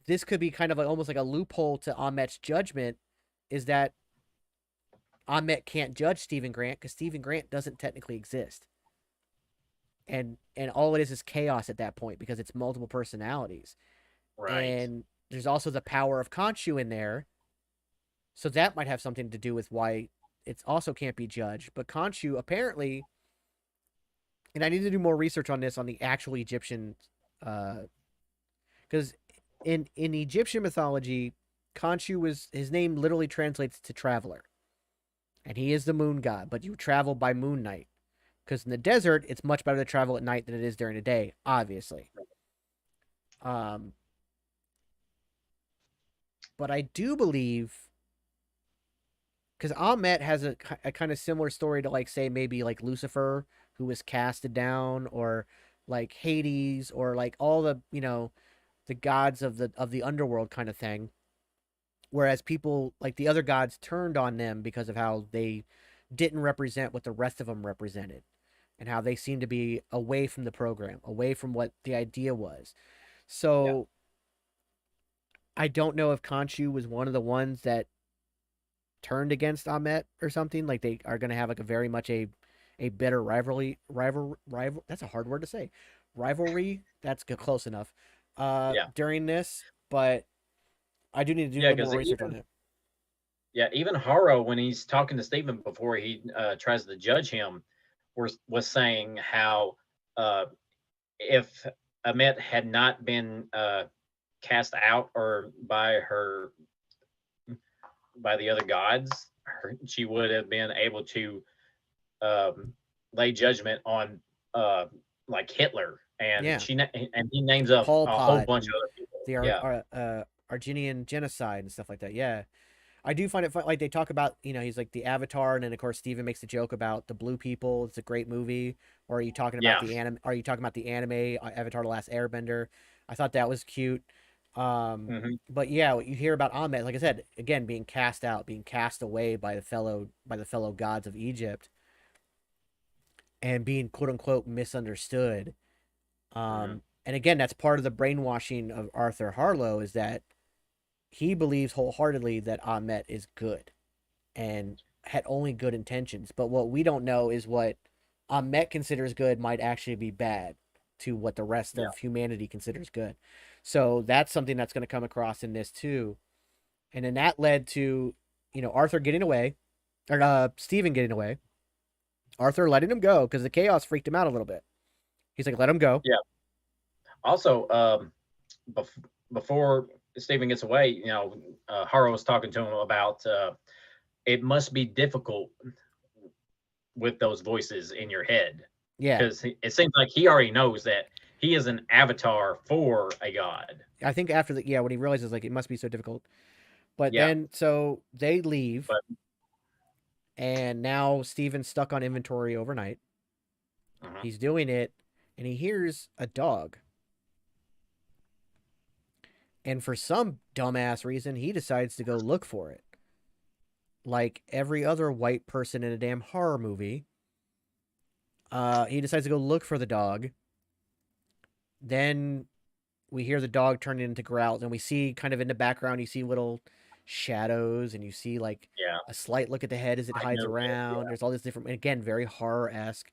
this could be kind of like almost like a loophole to Ahmet's judgment, is that Ahmet can't judge Stephen Grant because Stephen Grant doesn't technically exist. And all it is chaos at that point because it's multiple personalities. Right. And there's also the power of Khonshu in there. So that might have something to do with why it also can't be judged. But Khonshu apparently, and I need to do more research on this on the actual Egyptian, because in Egyptian mythology, Khonshu his name literally translates to traveler, and he is the moon god. But you travel by moonlight, because in the desert it's much better to travel at night than it is during the day, obviously. But I do believe, because Ahmet has a kind of similar story to, like, say, maybe like Lucifer, who was casted down, or like Hades, or like all the the gods of the underworld kind of thing. Whereas people like the other gods turned on them because of how they didn't represent what the rest of them represented, and how they seemed to be away from the program, away from what the idea was. So I don't know if Khonshu was one of the ones that turned against Ahmet or something. Like, they are going to have like a very much a bitter rival. That's a hard word to say. Rivalry. That's close enough. During this, but I do need to do a little more research on it. Yeah, even Haro, when he's talking to Stephen before he tries to judge him, was saying how if Ahmet had not been cast out or by the other gods, she would have been able to lay judgment on like Hitler, and he names a whole bunch of other people. The Argentinian genocide and stuff like that. Yeah. I do find it fun. Like, they talk about, he's like the Avatar, and then of course Steven makes the joke about the blue people. It's a great movie. Or are you talking about the anime? Are you talking about the anime Avatar: The Last Airbender? I thought that was cute. But yeah, what you hear about Ahmed, like I said, again, being cast out, being cast away by the fellow gods of Egypt, and being quote unquote misunderstood. And again, that's part of the brainwashing of Arthur Harlow, is that he believes wholeheartedly that Ahmet is good and had only good intentions. But what we don't know is what Ahmet considers good might actually be bad to what the rest of humanity considers good. So that's something that's going to come across in this too. And then that led to, Arthur getting away, or Stephen getting away. Arthur letting him go because the chaos freaked him out a little bit. He's like, let him go. Yeah. Also, before Stephen gets away, Haro was talking to him about it must be difficult with those voices in your head. Yeah. Because it seems like he already knows that he is an avatar for a god. I think after when he realizes, like, it must be so difficult. But then, so they leave. And now Steven's stuck on inventory overnight. He's doing it. and he hears a dog. And for some dumbass reason, he decides to go look for it. Like every other white person in a damn horror movie, he decides to go look for the dog. Then we hear the dog turn into growls, and we see kind of in the background, you see little shadows, and you see like Yeah, a slight look at the head as it I hides know. around. There's all this different, again, very horror esque.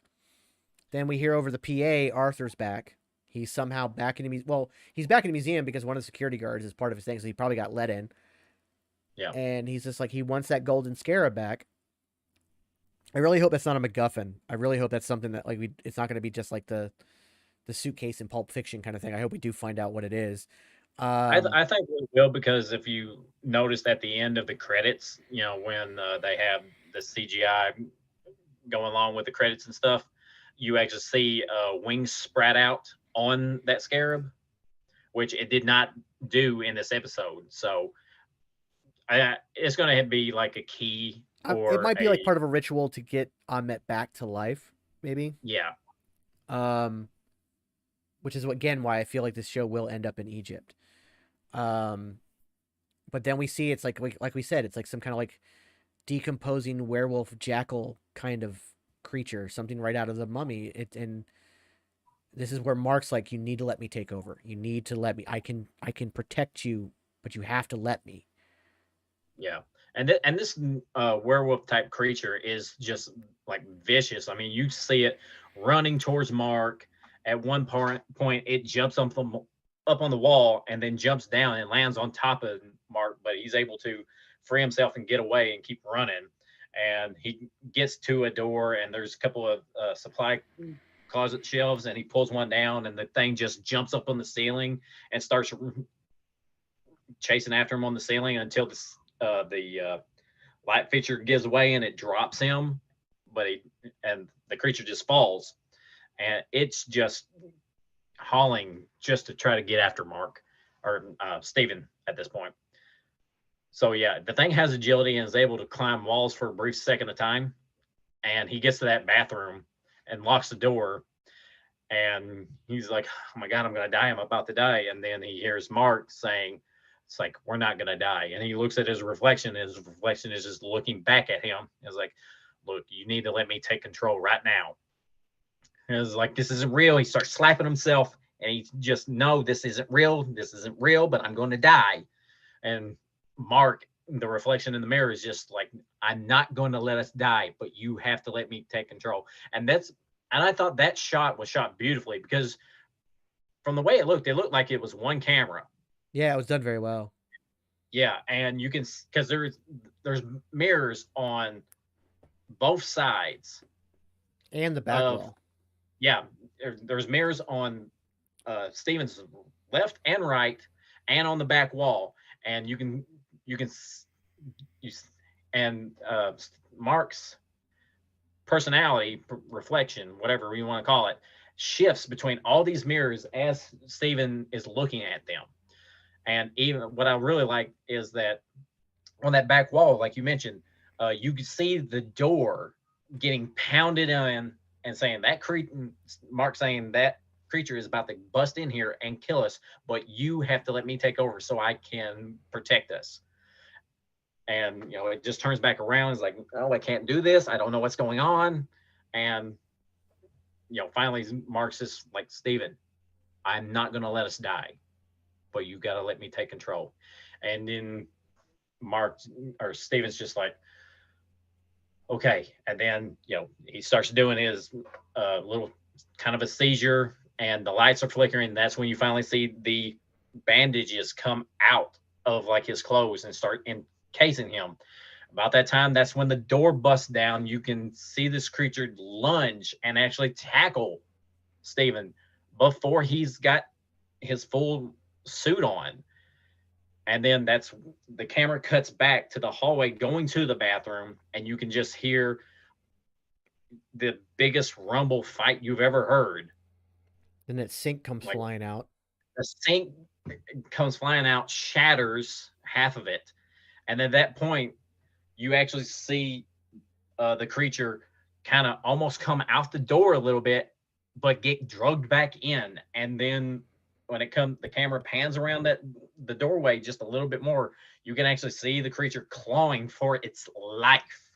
Then we hear over the PA, Arthur's back. He's somehow back in the well, he's back in the museum because one of the security guards is part of his thing, so he probably got let in. Yeah, And he's just like he wants that golden scarab back. I really hope that's not a MacGuffin. I really hope that's something that like it's not going to be just like the suitcase in Pulp Fiction kind of thing. I hope we do find out what it is. I think we will, because if you noticed at the end of the credits, when they have the CGI going along with the credits and stuff, you actually see wings sprout out on that scarab, which it did not do in this episode. So it's going to be like a key It or might be like part of a ritual to get Ahmet back to life, maybe. yeah, Um, which is again why I feel like this show will end up in Egypt. Um, but then we see it's like we said, it's like some kind of like decomposing werewolf jackal kind of creature, something right out of the Mummy. And this is where Mark's like, you need to let me take over. You need to let me. I can protect you, but you have to let me. yeah. And this werewolf type creature is just like vicious. I mean, you see it running towards Mark. At one point, it jumps up on the wall and then jumps down and lands on top of Mark, but he's able to free himself and get away and keep running. And he gets to a door, and there's a couple of supply closet shelves, and he pulls one down, and the thing just jumps up on the ceiling and starts chasing after him on the ceiling until the light fixture gives away and it drops him. But the creature just falls, and it's just hauling just to try to get after Mark or Steven at this point. So yeah, the thing has agility and is able to climb walls for a brief second of time. And he gets to that bathroom and locks the door. And he's like, "Oh my God, I'm going to die. I'm about to die." And then he hears Mark saying, "It's like, we're not going to die." And he looks at his reflection, and his reflection is just looking back at him. It's like, "Look, you need to let me take control right now." And it's like, "This isn't real." He starts slapping himself, and he just, "No, this isn't real. This isn't real, but I'm going to die." And Mark, the reflection in the mirror, is just like, "I'm not going to let us die, but you have to let me take control." And I thought that shot was shot beautifully, because from the way it looked like it was one camera. Yeah, it was done very well. Yeah, and you can, because there's mirrors on both sides And the back of, wall. yeah, there's mirrors on Steven's left and right, and on the back wall, and you can and Mark's personality reflection, whatever you want to call it, shifts between all these mirrors as Steven is looking at them. And even what I really like is that on that back wall, like you mentioned, you can see the door getting pounded in, and saying Mark saying that creature is about to bust in here and kill us, but you have to let me take over so I can protect us. And it just turns back around. It's like, "Oh, I can't do this. I don't know what's going on." And finally Mark's just like, "Steven, I'm not going to let us die, but you got to let me take control." And then Steven's just like, "Okay." And then he starts doing his little kind of a seizure, and the lights are flickering. That's when you finally see the bandages come out of like his clothes and start encasing him. About that time, that's when the door busts down. You can see this creature lunge and actually tackle Steven before he's got his full suit on. And then the camera cuts back to the hallway going to the bathroom, and you can just hear the biggest rumble fight you've ever heard. Then that sink comes Like, flying out. the sink comes flying out, shatters half of it. And at that point, you actually see the creature kind of almost come out the door a little bit but get drugged back in. And then when the camera pans around the doorway just a little bit more, you can actually see the creature clawing for its life.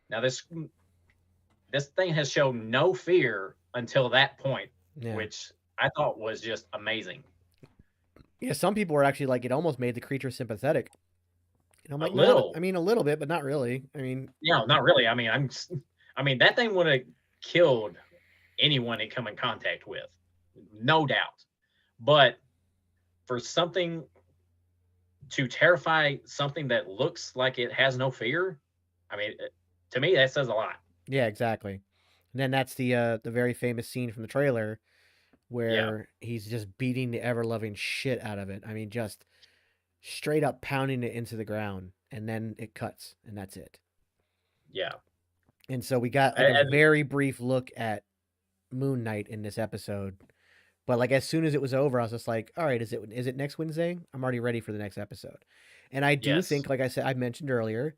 Now this thing has shown no fear until that point, Yeah. which I thought was just amazing. Yeah, some people were actually like, it almost made the creature sympathetic. And I'm A like, no, little, I mean, a little bit, but not really. I mean, not really. I mean, that thing would have killed anyone it come in contact with, no doubt. But for something to terrify something that looks like it has no fear, I mean, to me, that says a lot. yeah, exactly. And then that's the very famous scene from the trailer Yeah, where he's just beating the ever loving shit out of it. I mean, just straight up pounding it into the ground, and then it cuts, and that's it. yeah. And so we got like a And very brief look at Moon Knight in this episode. But like as soon as it was over, I was just like, all right, is it next Wednesday? I'm already ready for the next episode. And I do yes, think, like I said, I mentioned earlier,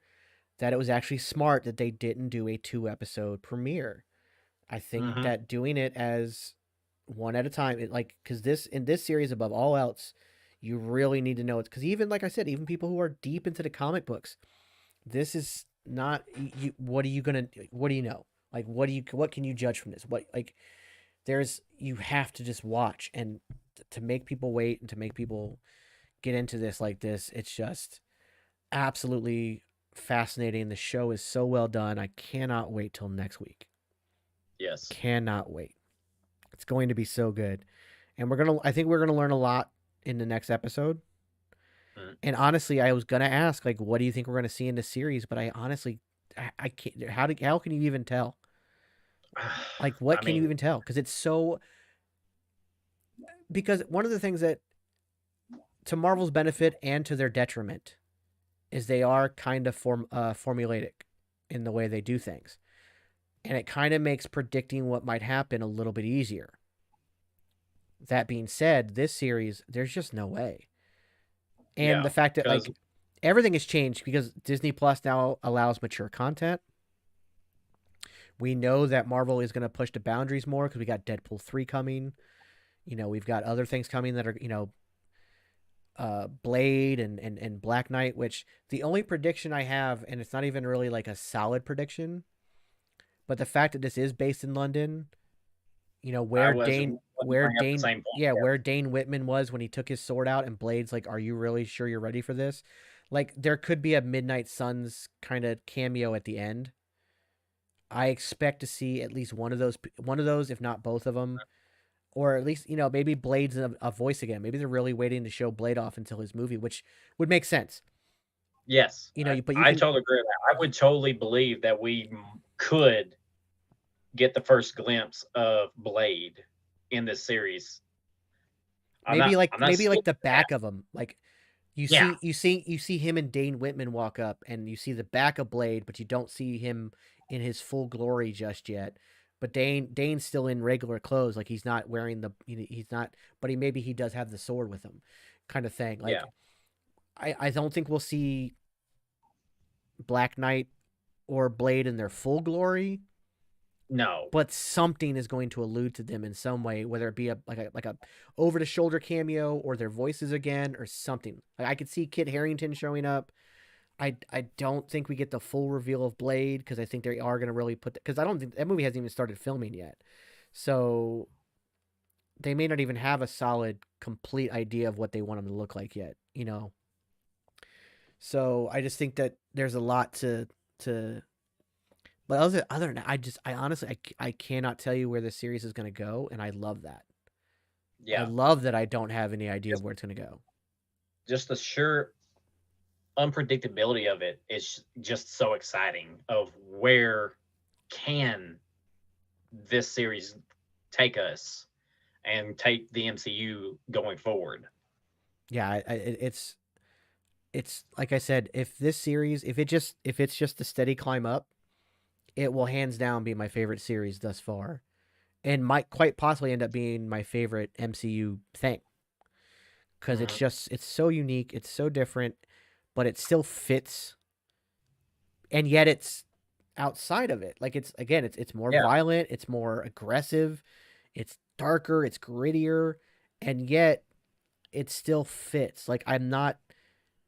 that it was actually smart that they didn't do a 2 episode premiere. I think hmm that doing it as one at a time, because this in this series above all else, you really need to know it. Because even like I said, even people who are deep into the comic books, this is not. What are you gonna? What do you know? Like, what can you judge from this? What like you have to just watch and to make people wait and to make people get into this like this. It's just absolutely fascinating. The show is so well done. I cannot wait till next week. yes. Cannot wait. It's going to be so good. And I think we're gonna learn a lot in the next episode. Mm. And honestly, I was gonna ask, like, what do you think we're gonna see in the series? But I honestly, I can't. How can you even tell? Like, what I can you mean, even tell? Because it's so. Because one of the things that, to Marvel's benefit and to their detriment, is they are kind of formulaic in the way they do things, and it kind of makes predicting what might happen a little bit easier. That being said, this series, there's just no way. And yeah, the fact that because like everything has changed because Disney Plus now allows mature content. We know that Marvel is going to push the boundaries more because we got Deadpool 3 coming. We've got other things coming that are, Blade and Black Knight, which the only prediction I have, and it's not even really like a solid prediction, but the fact that this is based in London, I where was Dane, going to bring up the Dane, same point. yeah, where Dane Whitman was when he took his sword out, and Blade's like, "Are you really sure you're ready for this?" Like, there could be a Midnight Suns kind of cameo at the end. I expect to see at least one of those, if not both of them, or at least maybe Blade's a voice again. Maybe they're really waiting to show Blade off until his movie, which would make sense. Yes, But you I can totally agree with that. I would totally believe that we could get the first glimpse of Blade in this series. I'm not maybe like skipping the that. back of him, like Yeah, you see him and Dane Whitman walk up, and you see the back of Blade, but you don't see him in his full glory just yet. But Dane's still in regular clothes, like he's not wearing he's not, but maybe he does have the sword with him, kind of thing. yeah, Like I don't think we'll see Black Knight or Blade in their full glory, no, but something is going to allude to them in some way, whether it be a over the shoulder cameo or their voices again or something. Like I could see Kit Harington showing up. I don't think we get the full reveal of Blade because I think they are going to really put because I don't think that movie hasn't even started filming yet, so they may not even have a solid, complete idea of what they want him to look like yet. So I just think that there's a lot to. But other than that, I honestly I cannot tell you where this series is going to go, and I love that. I yeah. love that I don't have any idea of Just where it's going to go. just the sheer unpredictability of it is just so exciting. Of where can this series take us and take the MCU going forward? Yeah, it's like I said, if this series, if it's just a steady climb up, it will hands down be my favorite series thus far, and might quite possibly end up being my favorite MCU thing because Mhm. it's so unique, it's so different, but it still fits, and yet outside of it. Like it's more Yeah. violent, it's more aggressive, it's darker, it's grittier, and yet it still fits. Like I'm not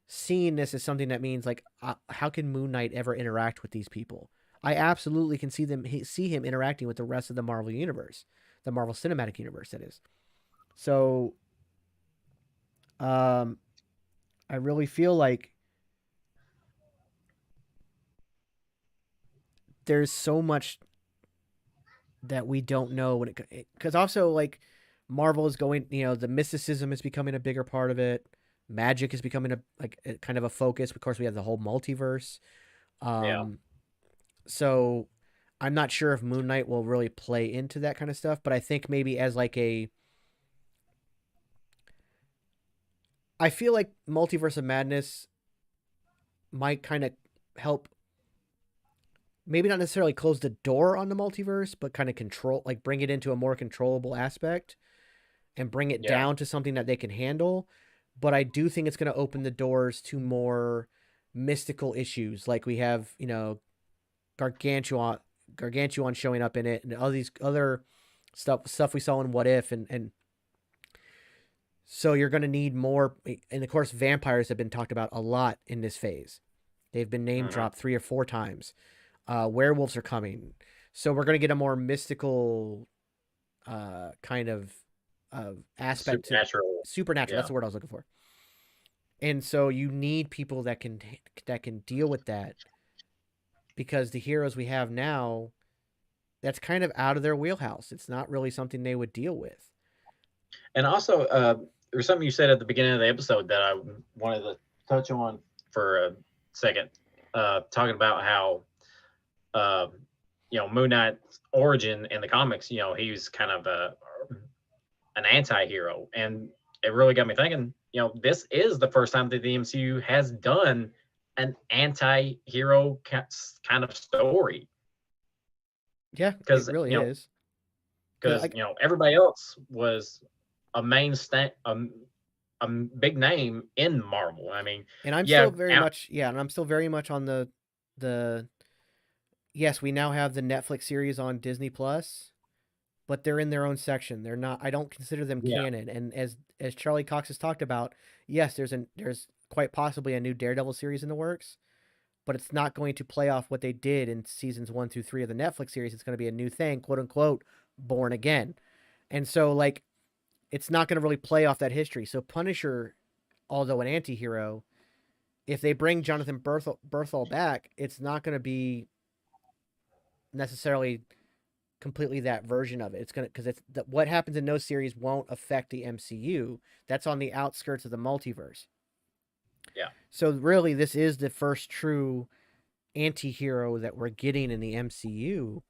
seeing this as something that means like how can Moon Knight ever interact with these people? I absolutely can see him interacting with the rest of the Marvel universe, the Marvel Cinematic Universe. That is. So, um, I really feel like there's so much that we don't know when it because also like Marvel is going, the mysticism is becoming a bigger part of it. Magic is becoming a kind of a focus. Of course, we have the whole multiverse. Yeah. Um, so I'm not sure if Moon Knight will really play into that kind of stuff, but I think maybe as like I feel like Multiverse of Madness might kind of help, maybe not necessarily close the door on the multiverse, but kind of control, like bring it into a more controllable aspect and bring it Yeah. down to something that they can handle. But I do think it's going to open the doors to more mystical issues, like we have, Gargantuan, Gargantuan showing up in it, and all these other stuff we saw in What If, and so you're going to need more. And of course, vampires have been talked about a lot in this phase. They've been name Hmm. dropped 3 or 4 times. Werewolves are coming, so we're going to get a more mystical kind of aspect to Supernatural. supernatural. That's Yeah. the word I was looking for. And so you need people that can deal with that, because the heroes we have now, that's kind of out of their wheelhouse. It's not really something they would deal with. And also, there's something you said at the beginning of the episode that I wanted to touch on for a second, talking about how, uh, Moon Knight's origin in the comics, he was kind of an anti-hero, and it really got me thinking. This is the first time that the MCU has done an anti-hero kind of story, Yeah, it because really is. Because like, everybody else was a main a big name in Marvel. I mean, and I'm yeah, still very much, yeah, and I'm still very much on the yes, we now have the Netflix series on Disney Plus, but they're in their own section. They're not. I don't consider them yeah, canon. And as Charlie Cox has talked about, yes, there's quite possibly a new Daredevil series in the works, but it's not going to play off what they did in seasons 1 through 3 of the Netflix series. It's going to be a new thing, quote unquote, born again. And so like it's not going to really play off that history. So Punisher, although an anti-hero, if they bring Jonathan Berthel back, it's not going to be necessarily completely that version of it. It's gonna, because what happens in those series won't affect the MCU. That's on the outskirts of the multiverse. yeah. So really, this is the first true anti-hero that we're getting in the MCU,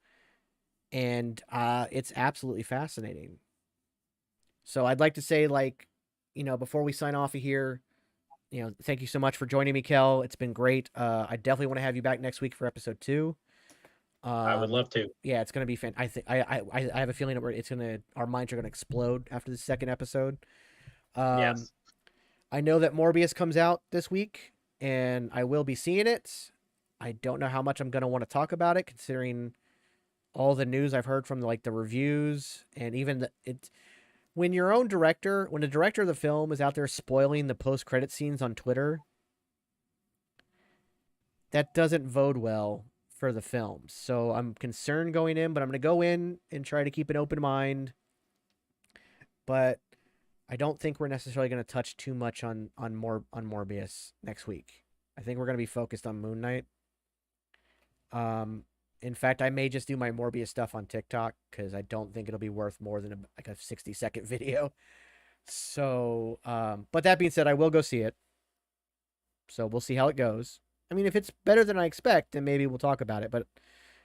and it's absolutely fascinating. So I'd like to say, like, before we sign off of here, thank you so much for joining me, Kel. It's been great. I definitely want to have you back next week for episode 2. I would Um, love to. yeah, it's gonna be fan. I think I have a feeling that our minds are gonna explode after the second episode. Um, Yes. I know that Morbius comes out this week, and I will be seeing it. I don't know how much I'm gonna want to talk about it, considering all the news I've heard from like the reviews, and even when your own director, when the director of the film is out there spoiling the post credit scenes on Twitter, that doesn't bode well for the film. So I'm concerned going in, but I'm going to go in and try to keep an open mind. But I don't think we're necessarily going to touch too much on Morbius next week. I think we're going to be focused on Moon Knight. Um, in fact, I may just do my Morbius stuff on TikTok because I don't think it'll be worth more than like a 60-second video. So, but that being said, I will go see it. So we'll see how it goes. I mean, if it's better than I expect, then maybe we'll talk about it. But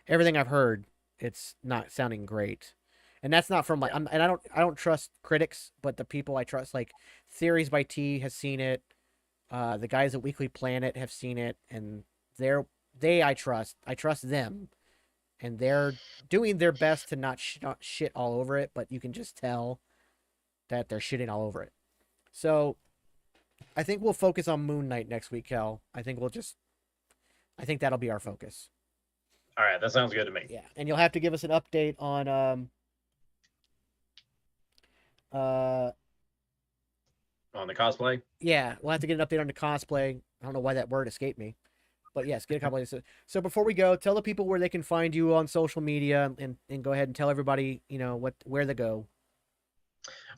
everything I've heard, it's not sounding great. And that's not from like, Yeah. and I don't trust critics, but the people I trust, like Theories by T has seen it. The guys at Weekly Planet have seen it, and I trust. I trust them, and they're doing their best to not shit all over it. But you can just tell that they're shitting all over it. So I think we'll focus on Moon Knight next week, Kel. I think that'll be our focus. All right, that sounds good to me. Yeah, and you'll have to give us an update on uh On the cosplay. yeah, we'll have to get an update on the cosplay. I don't know why that word escaped me. But yes, get a couple of so before we go, tell the people where they can find you on social media and go ahead and tell everybody, where they go.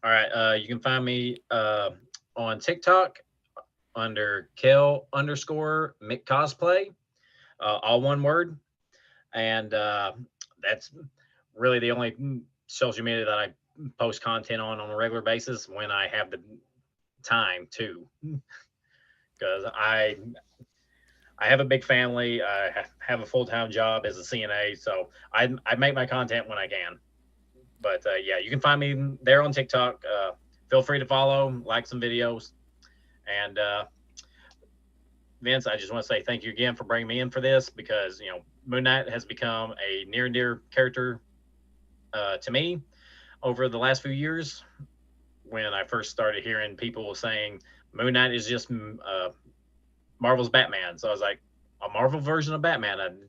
All right, you can find me on TikTok under Kel_Mick Cosplay, all one word, and that's really the only social media that I post content on a regular basis when I have the time to, because I have a big family. I have a full-time job as a CNA, so I make my content when I can. But yeah, you can find me there on TikTok. Feel free to follow, like some videos, and Vince, I just want to say thank you again for bringing me in for this, because Moon Knight has become a near and dear character to me over the last few years. When I first started hearing people saying Moon Knight is just Marvel's Batman, so I was like, a Marvel version of Batman.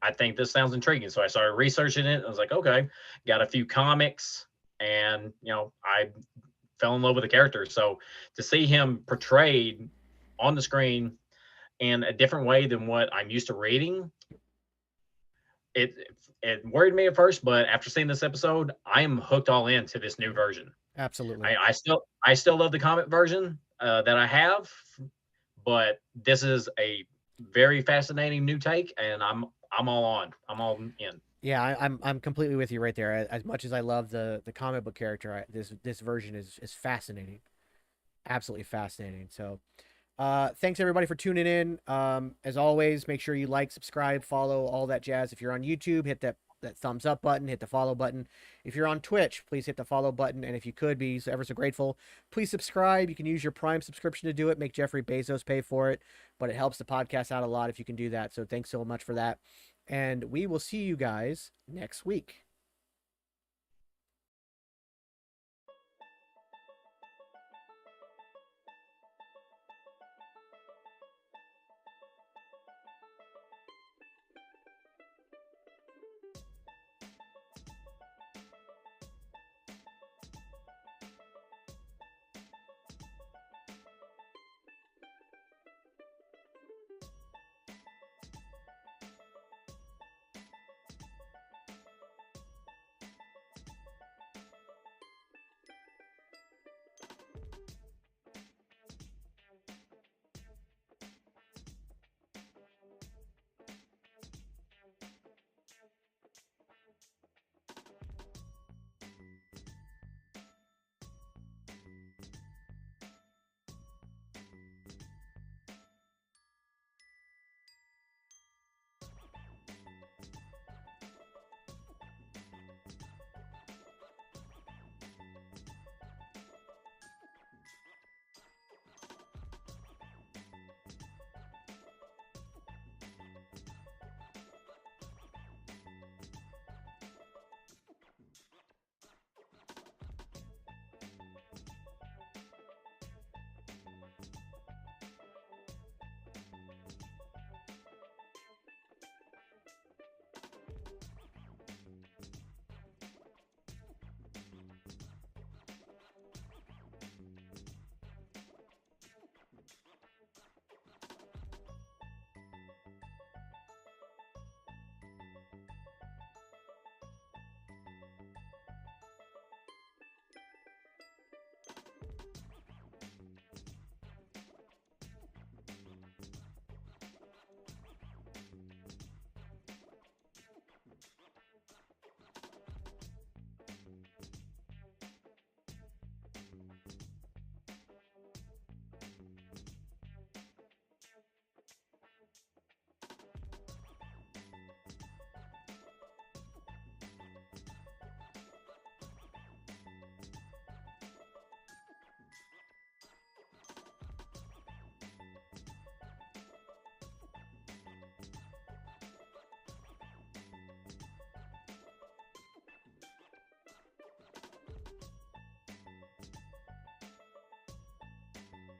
I think this sounds intriguing, so I started researching it. I was like, okay, got a few comics, and I fell in love with the character. So to see him portrayed on the screen in a different way than what I'm used to reading, it worried me at first, but after seeing this episode, I am hooked all into this new version. Absolutely. I still love the comic version that I have, but this is a very fascinating new take, and I'm all on. I'm all in. Yeah, I'm completely with you right there. As much as I love the comic book character, this version is fascinating, absolutely fascinating. So, thanks everybody for tuning in. As always, make sure you like, subscribe, follow, all that jazz. If you're on YouTube, hit that thumbs up button, hit the follow button. If you're on Twitch, please hit the follow button. And if you could be ever so grateful, please subscribe. You can use your Prime subscription to do it. Make Jeffrey Bezos pay for it, but it helps the podcast out a lot if you can do that. So thanks so much for that. And we will see you guys next week.